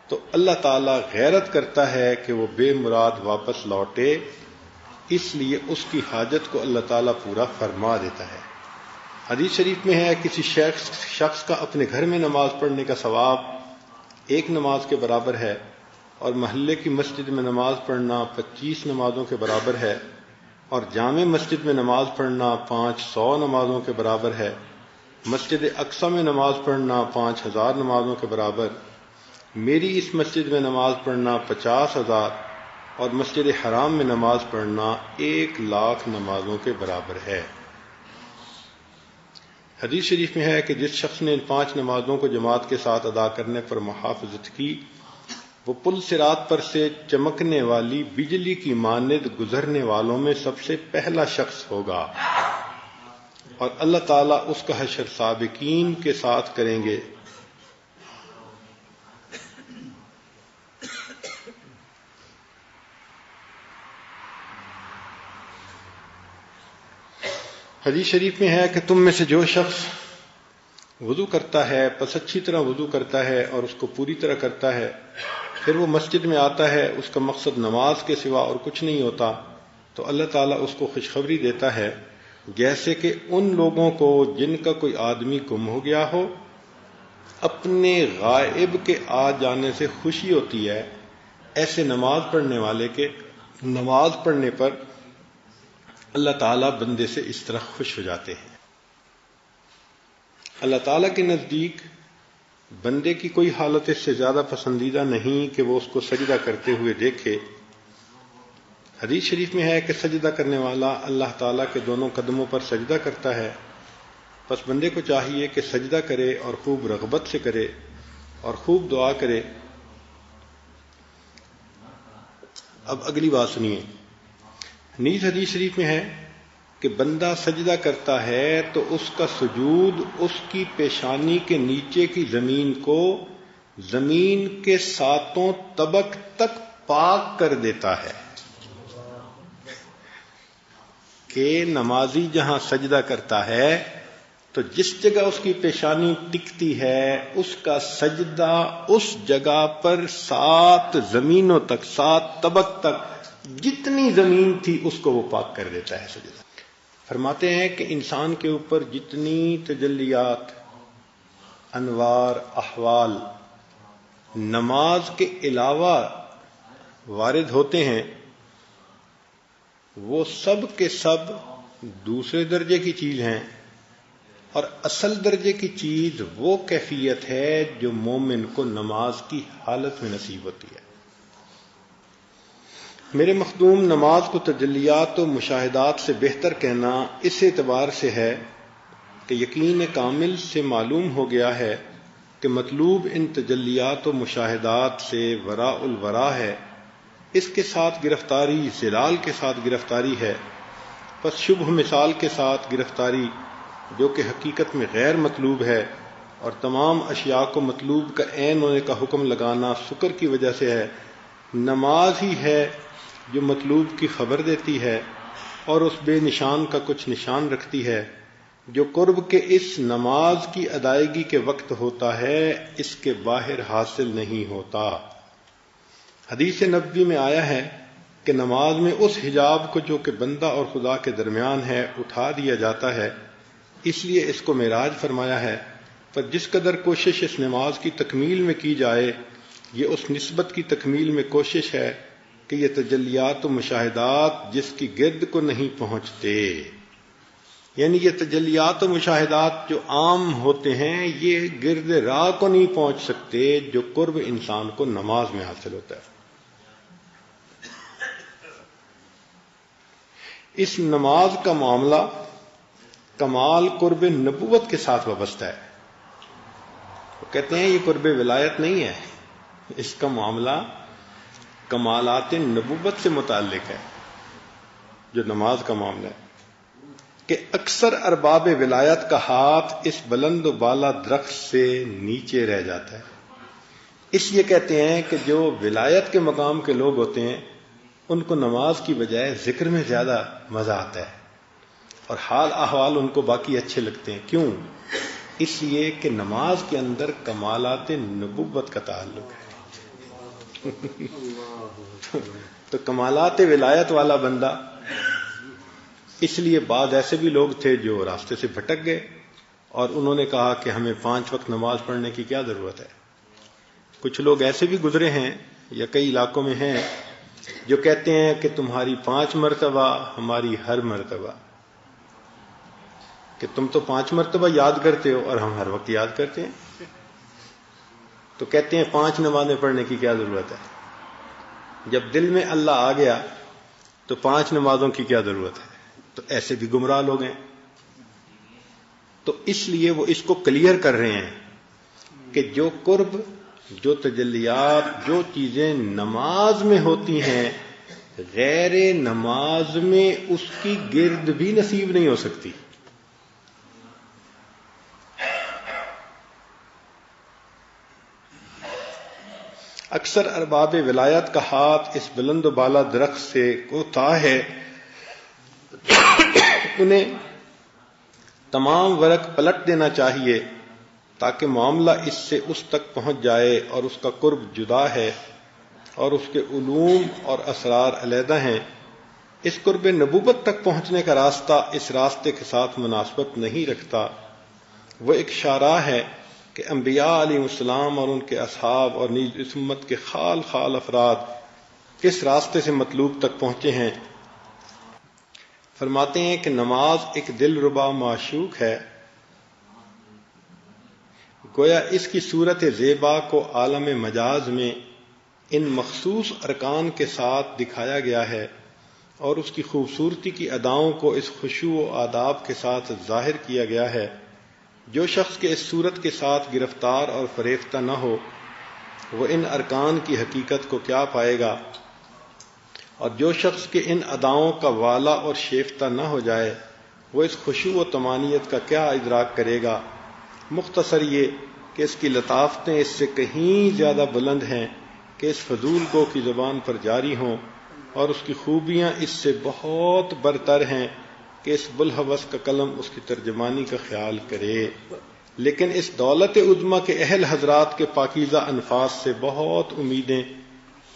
تو اللہ تعالیٰ غیرت کرتا ہے کہ وہ بے مراد واپس لوٹے، اس لیے اس کی حاجت کو اللہ تعالیٰ پورا فرما دیتا ہے. حدیث شریف میں ہے کسی شخص کا اپنے گھر میں نماز پڑھنے کا ثواب ایک نماز کے برابر ہے، اور محلے کی مسجد میں نماز پڑھنا 25 نمازوں کے برابر ہے، اور جامع مسجد میں نماز پڑھنا 500 نمازوں کے برابر ہے. مسجد اقصی میں نماز پڑھنا 5000 نمازوں کے برابر. میری اس مسجد میں نماز پڑھنا 50,000، اور مسجد حرام میں نماز پڑھنا 1,00,000 نمازوں کے برابر ہے. حدیث شریف میں ہے کہ جس شخص نے ان 5 نمازوں کو جماعت کے ساتھ ادا کرنے پر محافظت کی وہ پل صراط پر سے چمکنے والی بجلی کی مانند گزرنے والوں میں سب سے پہلا شخص ہوگا، اور اللہ تعالیٰ اس کا حشر سابقین کے ساتھ کریں گے. حدیث شریف میں ہے کہ تم میں سے جو شخص وضو کرتا ہے پس اچھی طرح وضو کرتا ہے اور اس کو پوری طرح کرتا ہے، پھر وہ مسجد میں آتا ہے، اس کا مقصد نماز کے سوا اور کچھ نہیں ہوتا، تو اللہ تعالیٰ اس کو خوشخبری دیتا ہے جیسے کہ ان لوگوں کو جن کا کوئی آدمی گم ہو گیا ہو اپنے غائب کے آ جانے سے خوشی ہوتی ہے، ایسے نماز پڑھنے والے کے نماز پڑھنے پر اللہ تعالیٰ بندے سے اس طرح خوش ہو جاتے ہیں. اللہ تعالیٰ کے نزدیک بندے کی کوئی حالت اس سے زیادہ پسندیدہ نہیں کہ وہ اس کو سجدہ کرتے ہوئے دیکھے. حدیث شریف میں ہے کہ سجدہ کرنے والا اللہ تعالیٰ کے دونوں قدموں پر سجدہ کرتا ہے، پس بندے کو چاہیے کہ سجدہ کرے اور خوب رغبت سے کرے اور خوب دعا کرے. اب اگلی بات سنیے. نیز حدیث شریف میں ہے کہ بندہ سجدہ کرتا ہے تو اس کا سجود اس کی پیشانی کے نیچے کی زمین کو زمین کے 7 طبق تک پاک کر دیتا ہے. کہ نمازی جہاں سجدہ کرتا ہے تو جس جگہ اس کی پیشانی ٹکتی ہے اس کا سجدہ اس جگہ پر 7 زمینوں تک، 7 طبق تک جتنی زمین تھی اس کو وہ پاک کر دیتا ہے سجدہ۔ فرماتے ہیں کہ انسان کے اوپر جتنی تجلیات، انوار، احوال نماز کے علاوہ وارد ہوتے ہیں وہ سب کے سب دوسرے درجے کی چیز ہیں، اور اصل درجے کی چیز وہ کیفیت ہے جو مومن کو نماز کی حالت میں نصیب ہوتی ہے۔ میرے مخدوم، نماز کو تجلیات و مشاہدات سے بہتر کہنا اس اعتبار سے ہے کہ یقین کامل سے معلوم ہو گیا ہے کہ مطلوب ان تجلیات و مشاہدات سے وراء الورا ہے، اس کے ساتھ گرفتاری زلال کے ساتھ گرفتاری ہے، پس شبہ مثال کے ساتھ گرفتاری جو کہ حقیقت میں غیر مطلوب ہے، اور تمام اشیاء کو مطلوب کا عین ہونے کا حکم لگانا شکر کی وجہ سے ہے۔ نماز ہی ہے جو مطلوب کی خبر دیتی ہے اور اس بے نشان کا کچھ نشان رکھتی ہے جو قرب کے اس نماز کی ادائیگی کے وقت ہوتا ہے، اس کے باہر حاصل نہیں ہوتا۔ حدیث نبوی میں آیا ہے کہ نماز میں اس حجاب کو جو کہ بندہ اور خدا کے درمیان ہے اٹھا دیا جاتا ہے، اس لیے اس کو معراج فرمایا ہے۔ پر جس قدر کوشش اس نماز کی تکمیل میں کی جائے، یہ اس نسبت کی تکمیل میں کوشش ہے کہ یہ تجلیات و مشاہدات جس کی گرد کو نہیں پہنچتے، یعنی یہ تجلیات و مشاہدات جو عام ہوتے ہیں یہ گرد راہ کو نہیں پہنچ سکتے جو قرب انسان کو نماز میں حاصل ہوتا ہے۔ اس نماز کا معاملہ کمال قرب نبوت کے ساتھ وابستہ ہے۔ وہ کہتے ہیں یہ قرب ولایت نہیں ہے، اس کا معاملہ کمالات نبوت سے متعلق ہے، جو نماز کا معاملہ ہے کہ اکثر ارباب ولایت کا ہاتھ اس بلند و بالا درخت سے نیچے رہ جاتا ہے۔ اس لیے کہتے ہیں کہ جو ولایت کے مقام کے لوگ ہوتے ہیں ان کو نماز کی بجائے ذکر میں زیادہ مزہ آتا ہے، اور حال احوال ان کو باقی اچھے لگتے ہیں۔ کیوں؟ اس لیے کہ نماز کے اندر کمالات نبوت کا تعلق ہے۔ تو کمالات ولایت والا بندہ، اس لیے بعض ایسے بھی لوگ تھے جو راستے سے بھٹک گئے اور انہوں نے کہا کہ ہمیں 5 وقت نماز پڑھنے کی کیا ضرورت ہے۔ کچھ لوگ ایسے بھی گزرے ہیں یا کئی علاقوں میں ہیں جو کہتے ہیں کہ تمہاری 5 مرتبہ ہماری ہر مرتبہ، کہ تم تو 5 مرتبہ یاد کرتے ہو اور ہم ہر وقت یاد کرتے ہیں، تو کہتے ہیں 5 نمازیں پڑھنے کی کیا ضرورت ہے۔ جب دل میں اللہ آ گیا تو 5 نمازوں کی کیا ضرورت ہے؟ تو ایسے بھی گمراہ لوگ ہیں۔ تو اس لیے وہ اس کو کلیئر کر رہے ہیں کہ جو قرب، جو تجلیات، جو چیزیں نماز میں ہوتی ہیں غیر نماز میں اس کی گرد بھی نصیب نہیں ہو سکتی۔ اکثر ارباب ولایت کا ہاتھ اس بلند و بالا درخت سے کوتا ہے، انہیں تمام ورق پلٹ دینا چاہیے تاکہ معاملہ اس سے اس تک پہنچ جائے، اور اس کا قرب جدا ہے اور اس کے علوم اور اسرار علیحدہ ہیں۔ اس قرب نبوت تک پہنچنے کا راستہ اس راستے کے ساتھ مناسبت نہیں رکھتا۔ وہ ایک شاہراہ ہے کہ انبیاء علیہ السلام اور ان کے اصحاب اور نیز اس امت کے خال خال افراد کس راستے سے مطلوب تک پہنچے ہیں۔ فرماتے ہیں کہ نماز ایک دل ربا معشوق ہے، گویا اس کی صورت زیبا کو عالم مجاز میں ان مخصوص ارکان کے ساتھ دکھایا گیا ہے، اور اس کی خوبصورتی کی اداؤں کو اس خشوع و آداب کے ساتھ ظاہر کیا گیا ہے۔ جو شخص کے اس صورت کے ساتھ گرفتار اور فریفتہ نہ ہو وہ ان ارکان کی حقیقت کو کیا پائے گا، اور جو شخص کے ان اداؤں کا والا اور شیفتہ نہ ہو جائے وہ اس خشوع و طمانیت کا کیا ادراک کرے گا۔ مختصر یہ کہ اس کی لطافتیں اس سے کہیں زیادہ بلند ہیں کہ اس فضول گو کی زبان پر جاری ہوں، اور اس کی خوبیاں اس سے بہت برتر ہیں کہ اس بلحوث کا قلم اس کی ترجمانی کا خیال کرے، لیکن اس دولت عظمیٰ کے اہل حضرات کے پاکیزہ انفاس سے بہت امیدیں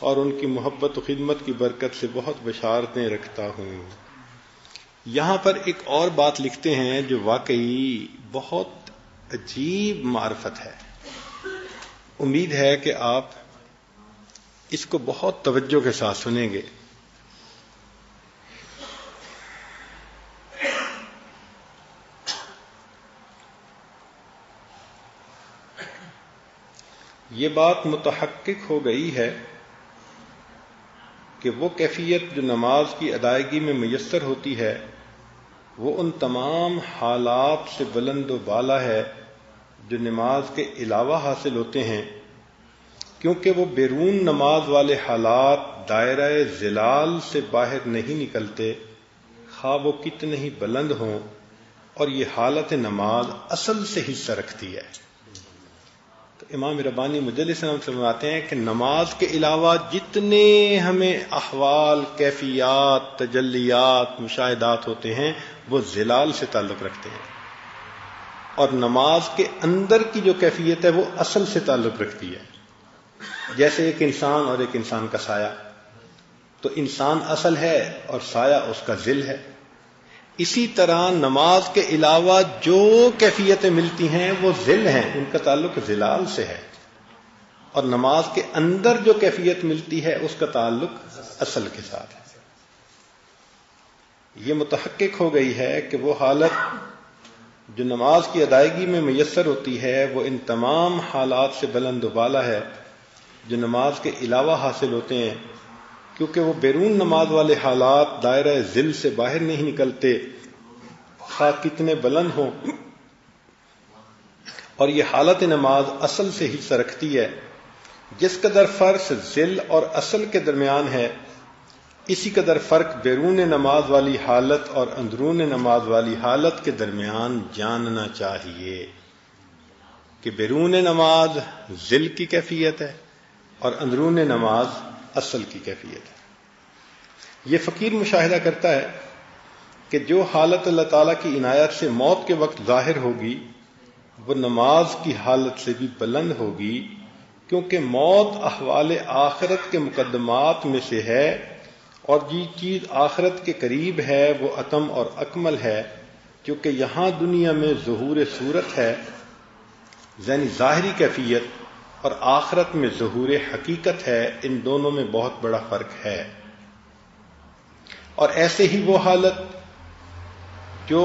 اور ان کی محبت و خدمت کی برکت سے بہت بشارتیں رکھتا ہوں۔ یہاں پر ایک اور بات لکھتے ہیں جو واقعی بہت عجیب معرفت ہے، امید ہے کہ آپ اس کو بہت توجہ کے ساتھ سنیں گے۔ یہ بات متحقق ہو گئی ہے کہ وہ کیفیت جو نماز کی ادائیگی میں میسر ہوتی ہے وہ ان تمام حالات سے بلند و بالا ہے جو نماز کے علاوہ حاصل ہوتے ہیں، کیونکہ وہ بیرون نماز والے حالات دائرہ ظلال سے باہر نہیں نکلتے، خواہ وہ کتنے ہی بلند ہوں، اور یہ حالت نماز اصل سے حصہ رکھتی ہے۔ تو امام ربانی مجدد السلام فرماتے ہیں کہ نماز کے علاوہ جتنے ہمیں احوال، کیفیات، تجلیات، مشاہدات ہوتے ہیں وہ ظلال سے تعلق رکھتے ہیں، اور نماز کے اندر کی جو کیفیت ہے وہ اصل سے تعلق رکھتی ہے۔ جیسے ایک انسان اور ایک انسان کا سایہ، تو انسان اصل ہے اور سایہ اس کا ظل ہے۔ اسی طرح نماز کے علاوہ جو کیفیتیں ملتی ہیں وہ ظل ہیں، ان کا تعلق ظلال سے ہے، اور نماز کے اندر جو کیفیت ملتی ہے اس کا تعلق اصل کے ساتھ ہے۔ یہ متحقق ہو گئی ہے کہ وہ حالت جو نماز کی ادائیگی میں میسر ہوتی ہے وہ ان تمام حالات سے بلند و بالا ہے جو نماز کے علاوہ حاصل ہوتے ہیں، کیونکہ وہ بیرون نماز والے حالات دائرہ ذل سے باہر نہیں نکلتے، خواہ کتنے بلند ہوں، اور یہ حالت نماز اصل سے حصہ رکھتی ہے۔ جس قدر فرق ذل اور اصل کے درمیان ہے، اسی قدر فرق بیرون نماز والی حالت اور اندرون نماز والی حالت کے درمیان جاننا چاہیے کہ بیرون نماز ذل کی کیفیت ہے اور اندرون نماز اصل کی کیفیت ہے۔ یہ فقیر مشاہدہ کرتا ہے کہ جو حالت اللہ تعالیٰ کی عنایت سے موت کے وقت ظاہر ہوگی وہ نماز کی حالت سے بھی بلند ہوگی، کیونکہ موت احوال آخرت کے مقدمات میں سے ہے، اور جی چیز آخرت کے قریب ہے وہ اتم اور اکمل ہے، کیونکہ یہاں دنیا میں ظہور صورت ہے، یعنی ظاہری کیفیت، اور آخرت میں ظہور حقیقت ہے، ان دونوں میں بہت بڑا فرق ہے۔ اور ایسے ہی وہ حالت جو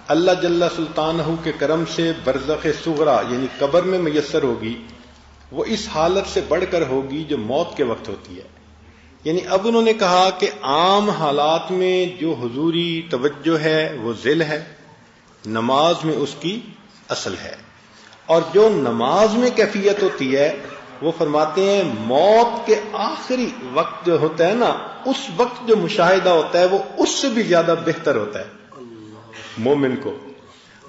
اللہ جل سلطانہ کے کرم سے برزخ صغریٰ یعنی قبر میں میسر ہوگی، وہ اس حالت سے بڑھ کر ہوگی جو موت کے وقت ہوتی ہے۔ یعنی اب انہوں نے کہا کہ عام حالات میں جو حضوری توجہ ہے وہ ذل ہے، نماز میں اس کی اصل ہے، اور جو نماز میں کیفیت ہوتی ہے وہ فرماتے ہیں موت کے آخری وقت جو ہوتا ہے نا، اس وقت جو مشاہدہ ہوتا ہے وہ اس سے بھی زیادہ بہتر ہوتا ہے مومن کو،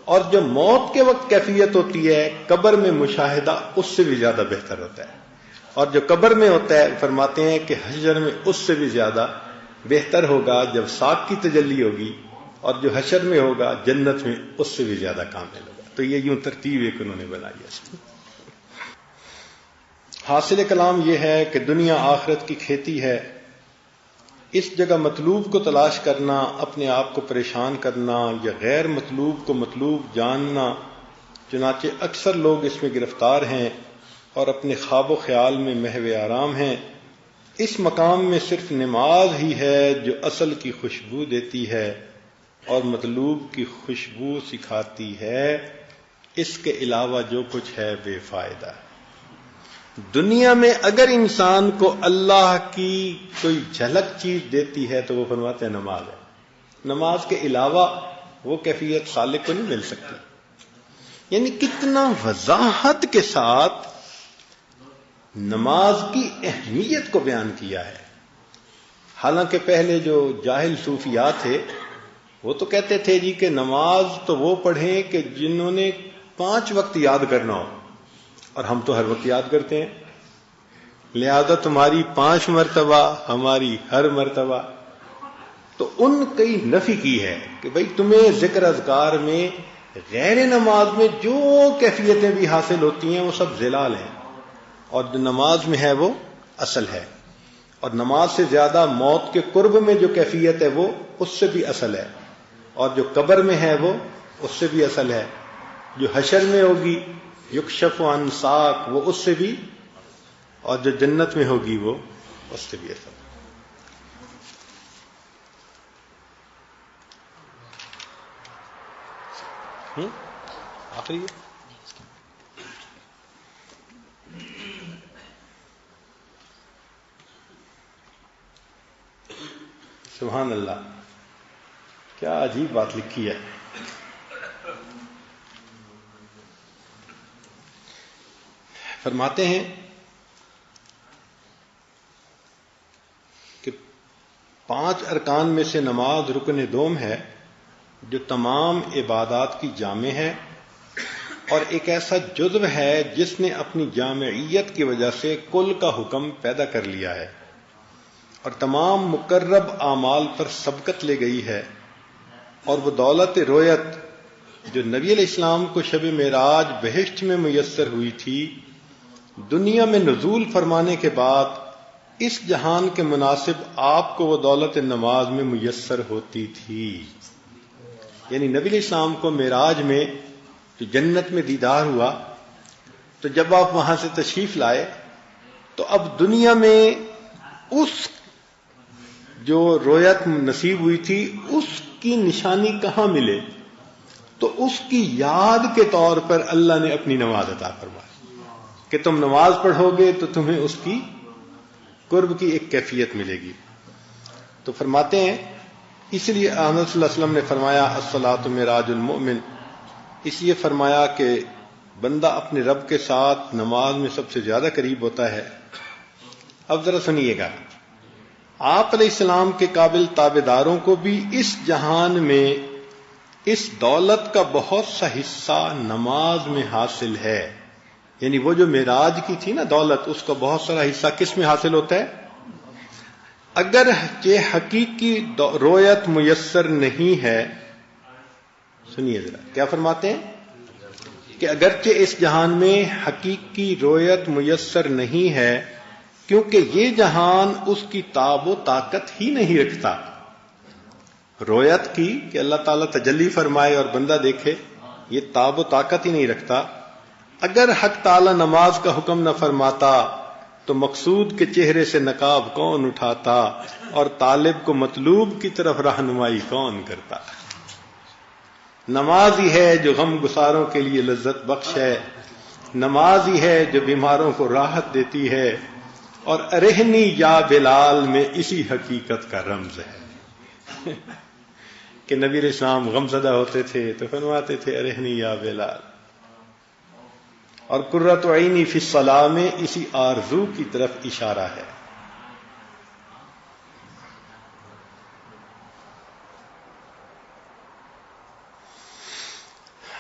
اور جو موت کے وقت کیفیت ہوتی ہے قبر میں مشاہدہ اس سے بھی زیادہ بہتر ہوتا ہے، اور جو قبر میں ہوتا ہے فرماتے ہیں کہ حشر میں اس سے بھی زیادہ بہتر ہوگا جب ساق کی تجلی ہوگی، اور جو حشر میں ہوگا جنت میں اس سے بھی زیادہ کامل ہوگا۔ تو یہ یوں ترتیب ایک انہوں نے بنائی ہے۔ حاصل کلام یہ ہے کہ دنیا آخرت کی کھیتی ہے، اس جگہ مطلوب کو تلاش کرنا، اپنے آپ کو پریشان کرنا یا غیر مطلوب کو مطلوب جاننا، چنانچہ اکثر لوگ اس میں گرفتار ہیں اور اپنے خواب و خیال میں محو آرام ہیں۔ اس مقام میں صرف نماز ہی ہے جو اصل کی خوشبو دیتی ہے اور مطلوب کی خوشبو سکھاتی ہے، اس کے علاوہ جو کچھ ہے بے فائدہ ہے۔ دنیا میں اگر انسان کو اللہ کی کوئی جھلک چیز دیتی ہے تو وہ فرماتے ہیں نماز ہے، نماز کے علاوہ وہ کیفیت سالک کو نہیں مل سکتی۔ یعنی کتنا وضاحت کے ساتھ نماز کی اہمیت کو بیان کیا ہے۔ حالانکہ پہلے جو جاہل صوفیات تھے وہ تو کہتے تھے جی کہ نماز تو وہ پڑھیں کہ جنہوں نے 5 وقت یاد کرنا ہو، اور ہم تو ہر وقت یاد کرتے ہیں، لہذا تمہاری 5 مرتبہ ہماری ہر مرتبہ۔ تو ان کی نفی کی ہے کہ بھئی تمہیں ذکر اذکار میں غیر نماز میں جو کیفیتیں بھی حاصل ہوتی ہیں وہ سب ظلال ہیں، اور جو نماز میں ہے وہ اصل ہے، اور نماز سے زیادہ موت کے قرب میں جو کیفیت ہے وہ اس سے بھی اصل ہے، اور جو قبر میں ہے وہ اس سے بھی اصل ہے، جو حشر میں ہوگی یکشف عن ساق وہ اس سے بھی، اور جو جنت میں ہوگی وہ اس سے بھی اصل ہے۔ آخری ہے؟ سبحان اللہ، کیا عجیب بات لکھی ہے۔ فرماتے ہیں کہ 5 ارکان میں سے نماز رکن دوم ہے جو تمام عبادات کی جامع ہے، اور ایک ایسا جزو ہے جس نے اپنی جامعیت کی وجہ سے کل کا حکم پیدا کر لیا ہے اور تمام مقرب اعمال پر سبقت لے گئی ہے، اور وہ دولت رویت جو نبی علیہ السلام کو شب معراج بہشت میں میسر ہوئی تھی، دنیا میں نزول فرمانے کے بعد اس جہان کے مناسب آپ کو وہ دولت نماز میں میسر ہوتی تھی۔ یعنی نبی علیہ السلام کو معراج میں جو جنت میں دیدار ہوا، تو جب آپ وہاں سے تشریف لائے تو اب دنیا میں اس جو رویت نصیب ہوئی تھی اس کی نشانی کہاں ملے، تو اس کی یاد کے طور پر اللہ نے اپنی نماز عطا فرمائی کہ تم نماز پڑھو گے تو تمہیں اس کی قرب کی ایک کیفیت ملے گی۔ تو فرماتے ہیں اس لیے آنس صلی اللہ علیہ وسلم نے فرمایا الصلاۃ معراج المؤمن، اس لیے فرمایا کہ بندہ اپنے رب کے ساتھ نماز میں سب سے زیادہ قریب ہوتا ہے۔ اب ذرا سنیے گا، آپ علیہ السلام کے قابل تابعداروں کو بھی اس جہان میں اس دولت کا بہت سا حصہ نماز میں حاصل ہے۔ یعنی وہ جو معراج کی تھی نا دولت، اس کا بہت سارا حصہ کس میں حاصل ہوتا ہے؟ اگر یہ حقیقی رویت میسر نہیں ہے، سنیے ذرا کیا فرماتے ہیں کہ اگرچہ اس جہان میں حقیقی رویت میسر نہیں ہے کیونکہ یہ جہان اس کی تاب و طاقت ہی نہیں رکھتا، رویت کی کہ اللہ تعالیٰ تجلی فرمائے اور بندہ دیکھے، یہ تاب و طاقت ہی نہیں رکھتا۔ اگر حق تعالیٰ نماز کا حکم نہ فرماتا تو مقصود کے چہرے سے نقاب کون اٹھاتا اور طالب کو مطلوب کی طرف رہنمائی کون کرتا۔ نماز ہی ہے جو غم گساروں کے لیے لذت بخش ہے، نماز ہی ہے جو بیماروں کو راحت دیتی ہے، اور ارہنی یا بلال میں اسی حقیقت کا رمز ہے کہ نبی علیہ السلام غم زدہ ہوتے تھے تو فرماتے تھے ارہنی یا بلال، اور قرۃ عینی فی الصلاۃ میں اسی آرزو کی طرف اشارہ ہے۔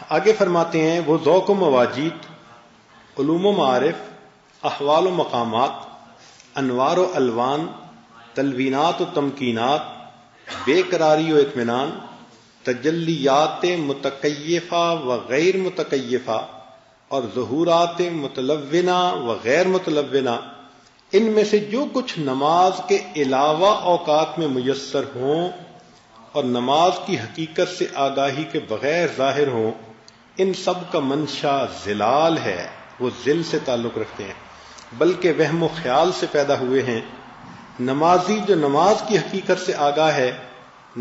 آگے فرماتے ہیں وہ ذوق و مواجید، علوم و معارف، احوال و مقامات، انوار و الوان، تلوینات و تمکینات، بے قراری و اطمینان، تجلیات متکیفہ و غیر متکیفہ، اور ظہورات متلونہ و غیر متلونہ، ان میں سے جو کچھ نماز کے علاوہ اوقات میں میسر ہوں اور نماز کی حقیقت سے آگاہی کے بغیر ظاہر ہوں، ان سب کا منشا ظلال ہے، وہ ذل سے تعلق رکھتے ہیں بلکہ وہم و خیال سے پیدا ہوئے ہیں۔ نمازی جو نماز کی حقیقت سے آگاہ ہے،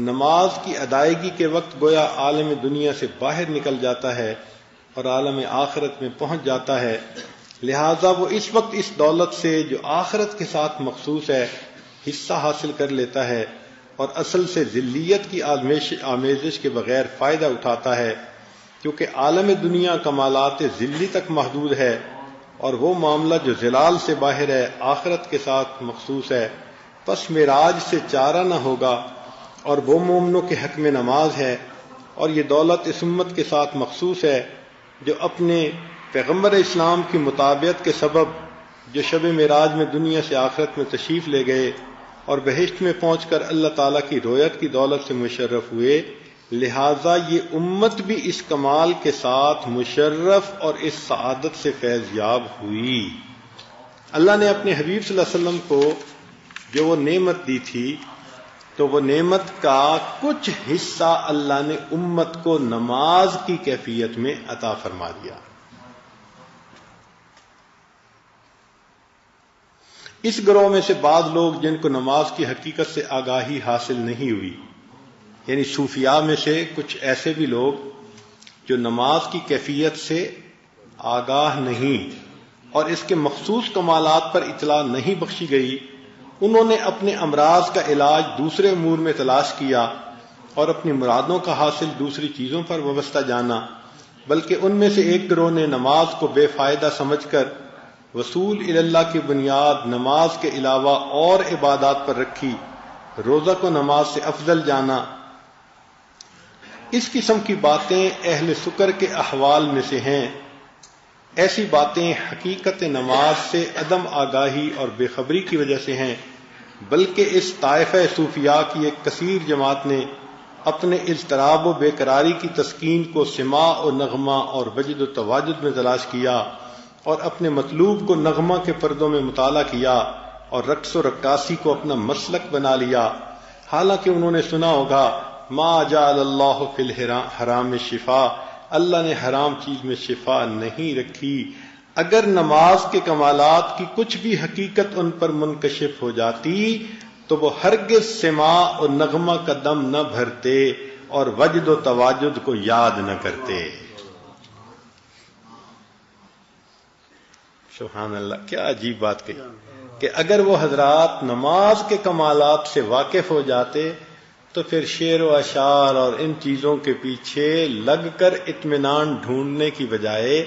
نماز کی ادائیگی کے وقت گویا عالم دنیا سے باہر نکل جاتا ہے اور عالم آخرت میں پہنچ جاتا ہے، لہذا وہ اس وقت اس دولت سے جو آخرت کے ساتھ مخصوص ہے حصہ حاصل کر لیتا ہے اور اصل سے ذلیت کی آمیزش کے بغیر فائدہ اٹھاتا ہے، کیونکہ عالم دنیا کمالات ذلی تک محدود ہے اور وہ معاملہ جو ذلال سے باہر ہے آخرت کے ساتھ مخصوص ہے۔ پس معراج سے چارہ نہ ہوگا، اور وہ مومنوں کے حق میں نماز ہے، اور یہ دولت اس امت کے ساتھ مخصوص ہے جو اپنے پیغمبر اسلام کی مطابعت کے سبب جو شب معراج میں دنیا سے آخرت میں تشریف لے گئے اور بہشت میں پہنچ کر اللہ تعالیٰ کی رویت کی دولت سے مشرف ہوئے، لہذا یہ امت بھی اس کمال کے ساتھ مشرف اور اس سعادت سے فیض یاب ہوئی۔ اللہ نے اپنے حبیب صلی اللہ علیہ وسلم کو جو وہ نعمت دی تھی، تو وہ نعمت کا کچھ حصہ اللہ نے امت کو نماز کی کیفیت میں عطا فرما دیا۔ اس گروہ میں سے بعض لوگ جن کو نماز کی حقیقت سے آگاہی حاصل نہیں ہوئی، یعنی صوفیاء میں سے کچھ ایسے بھی لوگ جو نماز کی کیفیت سے آگاہ نہیں اور اس کے مخصوص کمالات پر اطلاع نہیں بخشی گئی، انہوں نے اپنے امراض کا علاج دوسرے امور میں تلاش کیا اور اپنی مرادوں کا حاصل دوسری چیزوں پر وابستہ جانا، بلکہ ان میں سے ایک گروہ نے نماز کو بے فائدہ سمجھ کر وصول اللہ کی بنیاد نماز کے علاوہ اور عبادات پر رکھی، روزہ کو نماز سے افضل جانا۔ اس قسم کی باتیں اہل سکر کے احوال میں سے ہیں۔ ایسی باتیں حقیقت نماز سے عدم آگاہی اور بے خبری کی وجہ سے ہیں، بلکہ اس طائفہ صوفیاء کی ایک کثیر جماعت نے اپنے اضطراب و بے قراری کی تسکین کو سماع و نغمہ اور وجد و تواجد میں تلاش کیا اور اپنے مطلوب کو نغمہ کے پردوں میں مطالعہ کیا اور رقص و رقاصی کو اپنا مسلک بنا لیا، حالانکہ انہوں نے سنا ہوگا ما جعل اللہ فی الحرام شفا، اللہ نے حرام چیز میں شفا نہیں رکھی۔ اگر نماز کے کمالات کی کچھ بھی حقیقت ان پر منکشف ہو جاتی تو وہ ہرگز سماع اور نغمہ کا دم نہ بھرتے اور وجد و تواجد کو یاد نہ کرتے۔ سبحان اللہ، کیا عجیب بات کہی کہ اگر وہ حضرات نماز کے کمالات سے واقف ہو جاتے تو پھر شعر و اشعار اور ان چیزوں کے پیچھے لگ کر اطمینان ڈھونڈنے کی بجائے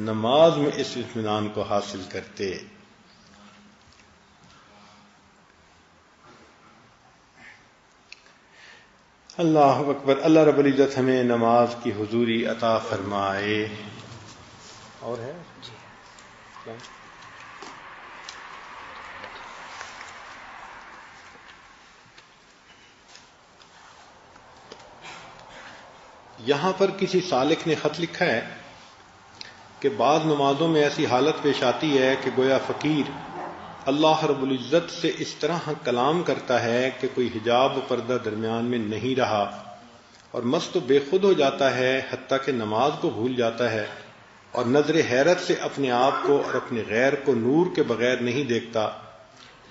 نماز میں اس اطمینان کو حاصل کرتے۔ اللہ اکبر۔ اللہ رب العزت ہمیں نماز کی حضوری عطا فرمائے۔ اور ہے یہاں پر کسی سالک نے خط لکھا ہے کہ بعض نمازوں میں ایسی حالت پیش آتی ہے کہ گویا فقیر اللہ رب العزت سے اس طرح کلام کرتا ہے کہ کوئی حجاب و پردہ درمیان میں نہیں رہا اور مست و بے خود ہو جاتا ہے، حتیٰ کہ نماز کو بھول جاتا ہے اور نظر حیرت سے اپنے آپ کو اور اپنے غیر کو نور کے بغیر نہیں دیکھتا۔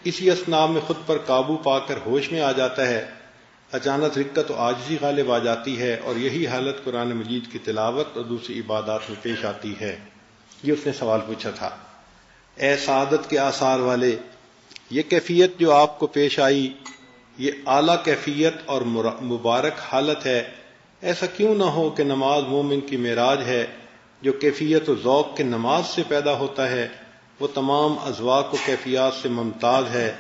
اسی اثناء میں خود پر قابو پا کر ہوش میں آ جاتا ہے، اچانک رکت و عاجزی غالب آ جاتی ہے اور یہی حالت قرآن مجید کی تلاوت اور دوسری عبادات میں پیش آتی ہے۔ یہ اس نے سوال پوچھا تھا۔ اے سعادت کے آثار والے، یہ کیفیت جو آپ کو پیش آئی یہ اعلیٰ کیفیت اور مبارک حالت ہے۔ ایسا کیوں نہ ہو کہ نماز مومن کی معراج ہے، جو کیفیت و ذوق کے نماز سے پیدا ہوتا ہے وہ تمام اذواق و کیفیات سے ممتاز ہے،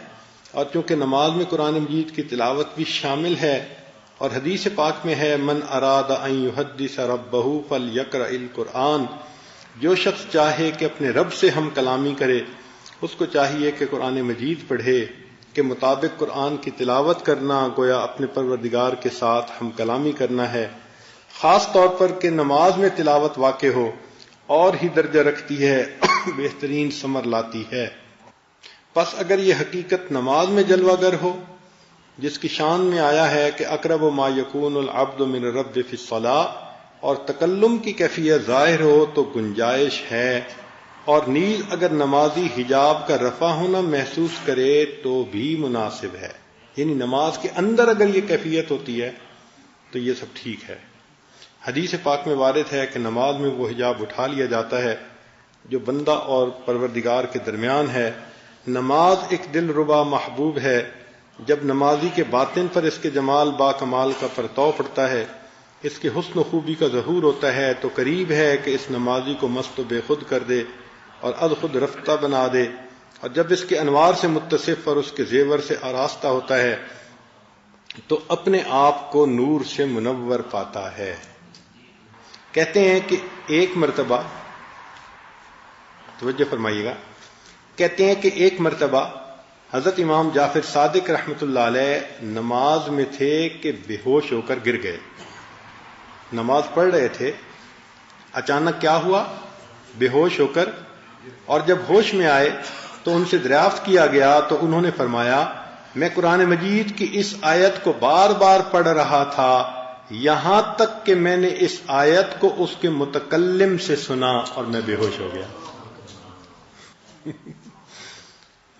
اور چونکہ نماز میں قرآن مجید کی تلاوت بھی شامل ہے اور حدیث پاک میں ہے من اراد ان یحدث ربہ فلیقرأ القرآن، جو شخص چاہے کہ اپنے رب سے ہم کلامی کرے اس کو چاہیے کہ قرآن مجید پڑھے، کے مطابق قرآن کی تلاوت کرنا گویا اپنے پروردگار کے ساتھ ہم کلامی کرنا ہے، خاص طور پر کہ نماز میں تلاوت واقع ہو اور ہی درجہ رکھتی ہے، بہترین ثمر لاتی ہے۔ پس اگر یہ حقیقت نماز میں جلوہ گر ہو جس کی شان میں آیا ہے کہ اقرب ما یکون العبد من الرب فی الصلاۃ، اور تکلم کی کیفیت ظاہر ہو تو گنجائش ہے، اور نیز اگر نمازی حجاب کا رفع ہونا محسوس کرے تو بھی مناسب ہے، یعنی نماز کے اندر اگر یہ کیفیت ہوتی ہے تو یہ سب ٹھیک ہے۔ حدیث پاک میں وارد ہے کہ نماز میں وہ حجاب اٹھا لیا جاتا ہے جو بندہ اور پروردگار کے درمیان ہے۔ نماز ایک دل ربا محبوب ہے، جب نمازی کے باطن پر اس کے جمال با کمال کا پرتو پڑتا ہے، اس کے حسن و خوبی کا ظہور ہوتا ہے، تو قریب ہے کہ اس نمازی کو مست و بے خود کر دے اور از خود رفتہ بنا دے، اور جب اس کے انوار سے متصف اور اس کے زیور سے آراستہ ہوتا ہے تو اپنے آپ کو نور سے منور پاتا ہے۔ کہتے ہیں کہ ایک مرتبہ، توجہ فرمائیے گا، کہتے ہیں کہ ایک مرتبہ حضرت امام جعفر صادق رحمۃ اللہ علیہ نماز میں تھے کہ بے ہوش ہو کر گر گئے. نماز پڑھ رہے تھے، اچانک کیا ہوا؟ بے ہوش ہو کر، اور جب ہوش میں آئے تو ان سے دریافت کیا گیا تو انہوں نے فرمایا میں قرآن مجید کی اس آیت کو بار بار پڑھ رہا تھا یہاں تک کہ میں نے اس آیت کو اس کے متکلم سے سنا اور میں بے ہوش ہو گیا.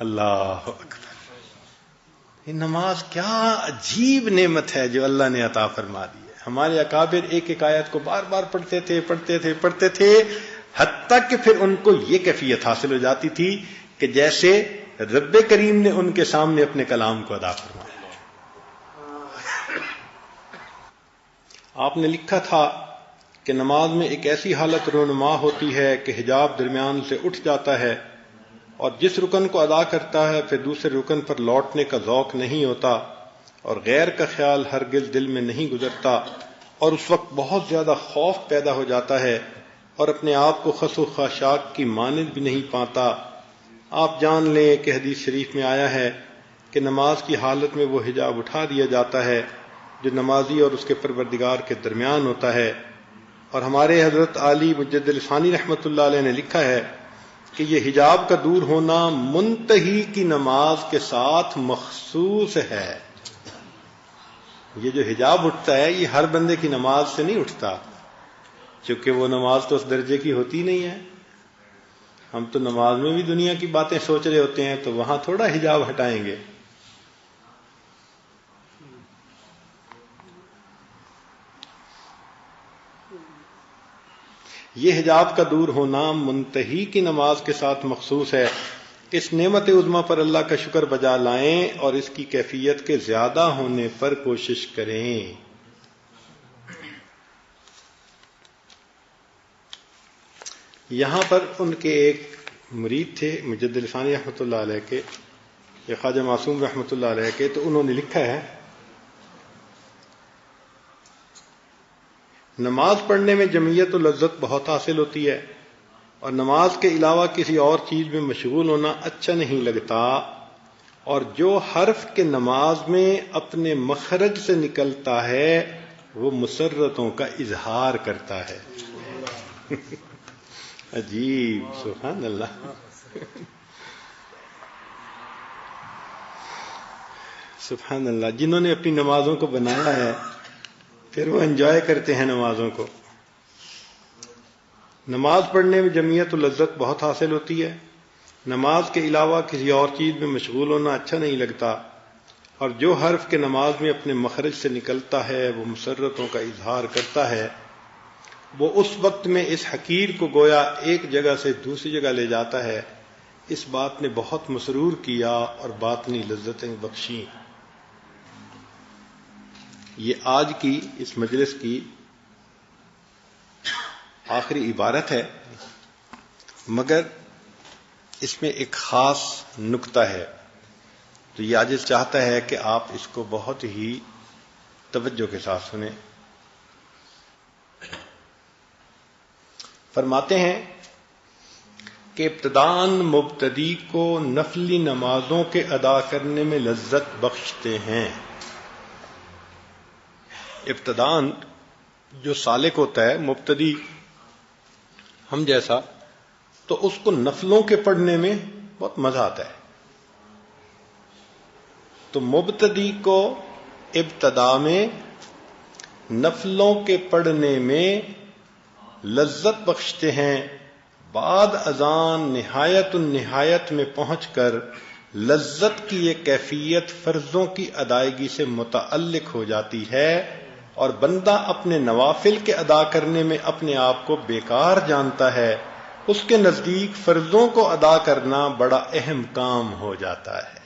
اللہ اکبر. یہ نماز کیا عجیب نعمت ہے جو اللہ نے عطا فرما دی ہے. ہمارے اکابر ایک ایک آیت کو بار بار پڑھتے تھے حتیٰ کہ پھر ان کو یہ کیفیت حاصل ہو جاتی تھی کہ جیسے رب کریم نے ان کے سامنے اپنے کلام کو ادا فرمایا. آپ نے لکھا تھا کہ نماز میں ایک ایسی حالت رونما ہوتی ہے کہ حجاب درمیان سے اٹھ جاتا ہے اور جس رکن کو ادا کرتا ہے پھر دوسرے رکن پر لوٹنے کا ذوق نہیں ہوتا اور غیر کا خیال ہرگز دل میں نہیں گزرتا اور اس وقت بہت زیادہ خوف پیدا ہو جاتا ہے اور اپنے آپ کو خس و خاشاک کی مانند بھی نہیں پاتا. آپ جان لیں کہ حدیث شریف میں آیا ہے کہ نماز کی حالت میں وہ حجاب اٹھا دیا جاتا ہے جو نمازی اور اس کے پروردگار کے درمیان ہوتا ہے. اور ہمارے حضرت علی مجدد ثانی رحمۃ اللہ علیہ نے لکھا ہے کہ یہ حجاب کا دور ہونا منتہی کی نماز کے ساتھ مخصوص ہے. یہ جو حجاب اٹھتا ہے یہ ہر بندے کی نماز سے نہیں اٹھتا، چونکہ وہ نماز تو اس درجے کی ہوتی نہیں ہے. ہم تو نماز میں بھی دنیا کی باتیں سوچ رہے ہوتے ہیں تو وہاں تھوڑا حجاب ہٹائیں گے. یہ حجاب کا دور ہونا منتہی کی نماز کے ساتھ مخصوص ہے. اس نعمت عظمیٰ پر اللہ کا شکر بجا لائیں اور اس کی کیفیت کے زیادہ ہونے پر کوشش کریں. یہاں پر ان کے ایک مرید تھے مجدد ثانی رحمۃ اللہ علیہ کے، یا خواجہ معصوم رحمۃ اللہ علیہ کے، تو انہوں نے لکھا ہے نماز پڑھنے میں جمعیت و لذت بہت حاصل ہوتی ہے اور نماز کے علاوہ کسی اور چیز میں مشغول ہونا اچھا نہیں لگتا، اور جو حرف کے نماز میں اپنے مخرج سے نکلتا ہے وہ مسرتوں کا اظہار کرتا ہے. عجیب، سبحان اللہ. سبحان اللہ. جنہوں نے اپنی نمازوں کو بنایا ہے پھر وہ انجوائے کرتے ہیں نمازوں کو. نماز پڑھنے میں جمعیت و لذت بہت حاصل ہوتی ہے، نماز کے علاوہ کسی اور چیز میں مشغول ہونا اچھا نہیں لگتا، اور جو حرف کے نماز میں اپنے مخرج سے نکلتا ہے وہ مسرتوں کا اظہار کرتا ہے. وہ اس وقت میں اس حقیر کو گویا ایک جگہ سے دوسری جگہ لے جاتا ہے. اس بات نے بہت مسرور کیا اور باطنی لذتیں بخشیں. یہ آج کی اس مجلس کی آخری عبارت ہے، مگر اس میں ایک خاص نکتہ ہے تو یہ عاجز چاہتا ہے کہ آپ اس کو بہت ہی توجہ کے ساتھ سنیں. فرماتے ہیں کہ ابتداً مبتدی کو نفلی نمازوں کے ادا کرنے میں لذت بخشتے ہیں. ابتداً جو سالک ہوتا ہے، مبتدی ہم جیسا، تو اس کو نفلوں کے پڑھنے میں بہت مزہ آتا ہے. تو مبتدی کو ابتدا میں نفلوں کے پڑھنے میں لذت بخشتے ہیں. بعد اذان نہایت النہایت میں پہنچ کر لذت کی یہ کیفیت فرضوں کی ادائیگی سے متعلق ہو جاتی ہے اور بندہ اپنے نوافل کے ادا کرنے میں اپنے آپ کو بیکار جانتا ہے. اس کے نزدیک فرضوں کو ادا کرنا بڑا اہم کام ہو جاتا ہے.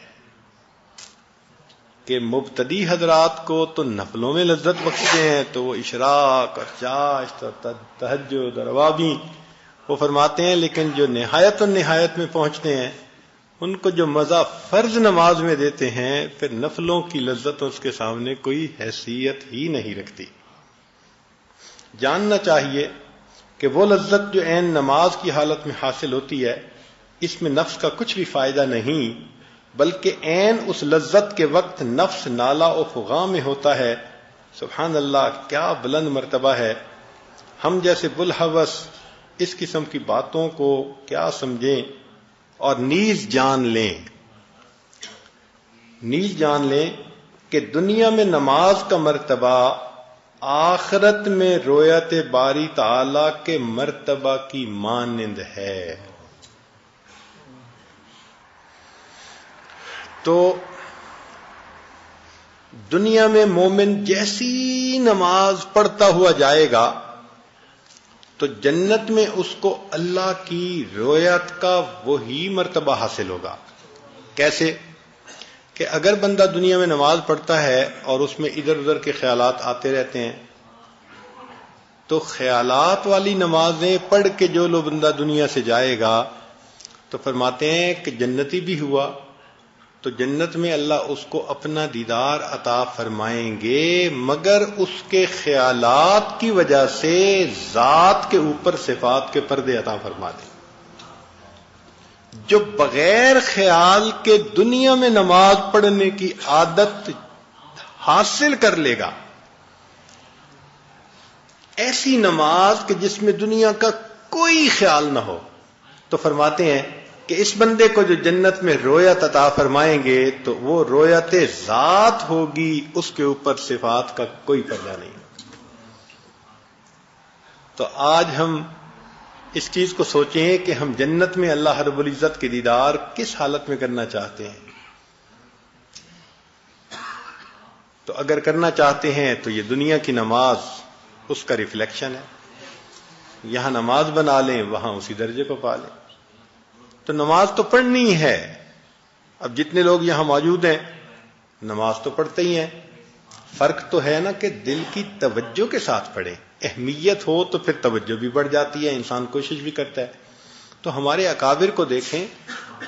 کہ مبتدی حضرات کو تو نفلوں میں لذت بخشتے ہیں تو وہ اشراق اور چاشت اور تہجد اور اوابین وہ فرماتے ہیں، لیکن جو نہایت النہایت میں پہنچتے ہیں ان کو جو مزہ فرض نماز میں دیتے ہیں پھر نفلوں کی لذت اس کے سامنے کوئی حیثیت ہی نہیں رکھتی. جاننا چاہیے کہ وہ لذت جو عین نماز کی حالت میں حاصل ہوتی ہے اس میں نفس کا کچھ بھی فائدہ نہیں، بلکہ عین اس لذت کے وقت نفس نالا و فغاں میں ہوتا ہے. سبحان اللہ، کیا بلند مرتبہ ہے. ہم جیسے بلحوث اس قسم کی باتوں کو کیا سمجھیں اور نیز جان لیں کہ دنیا میں نماز کا مرتبہ آخرت میں رویت باری تعالی کے مرتبہ کی مانند ہے. تو دنیا میں مومن جیسی نماز پڑھتا ہوا جائے گا تو جنت میں اس کو اللہ کی رویت کا وہی مرتبہ حاصل ہوگا. کیسے؟ کہ اگر بندہ دنیا میں نماز پڑھتا ہے اور اس میں ادھر ادھر کے خیالات آتے رہتے ہیں تو خیالات والی نمازیں پڑھ کے جو لو بندہ دنیا سے جائے گا تو فرماتے ہیں کہ جنتی بھی ہوا تو جنت میں اللہ اس کو اپنا دیدار عطا فرمائیں گے، مگر اس کے خیالات کی وجہ سے ذات کے اوپر صفات کے پردے عطا فرما دیں. جو بغیر خیال کے دنیا میں نماز پڑھنے کی عادت حاصل کر لے گا، ایسی نماز کہ جس میں دنیا کا کوئی خیال نہ ہو، تو فرماتے ہیں کہ اس بندے کو جو جنت میں رویت عطا فرمائیں گے تو وہ رویت ذات ہوگی، اس کے اوپر صفات کا کوئی پردہ نہیں. تو آج ہم اس چیز کو سوچیں کہ ہم جنت میں اللہ رب العزت کے دیدار کس حالت میں کرنا چاہتے ہیں. تو اگر کرنا چاہتے ہیں تو یہ دنیا کی نماز اس کا ریفلیکشن ہے. یہاں نماز بنا لیں، وہاں اسی درجے کو پا لیں. تو نماز تو پڑھنی ہے. اب جتنے لوگ یہاں موجود ہیں نماز تو پڑھتے ہی ہیں، فرق تو ہے نا کہ دل کی توجہ کے ساتھ پڑھیں. اہمیت ہو تو پھر توجہ بھی بڑھ جاتی ہے، انسان کوشش بھی کرتا ہے. تو ہمارے اکابر کو دیکھیں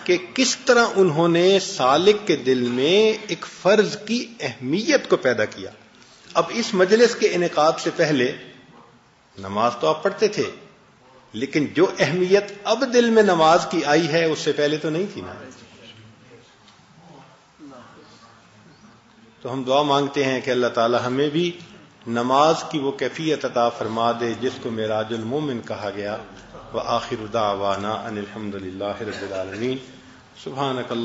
کہ کس طرح انہوں نے سالک کے دل میں ایک فرض کی اہمیت کو پیدا کیا. اب اس مجلس کے انعقاد سے پہلے نماز تو آپ پڑھتے تھے، لیکن جو اہمیت اب دل میں نماز کی آئی ہے اس سے پہلے تو نہیں تھی نا. تو ہم دعا مانگتے ہیں کہ اللہ تعالی ہمیں بھی نماز کی وہ کیفیت عطا فرما دے جس کو معراج المومن کہا گیا. وآخر دعوانا ان الحمد للہ رب العالمین. سبحانک اللہ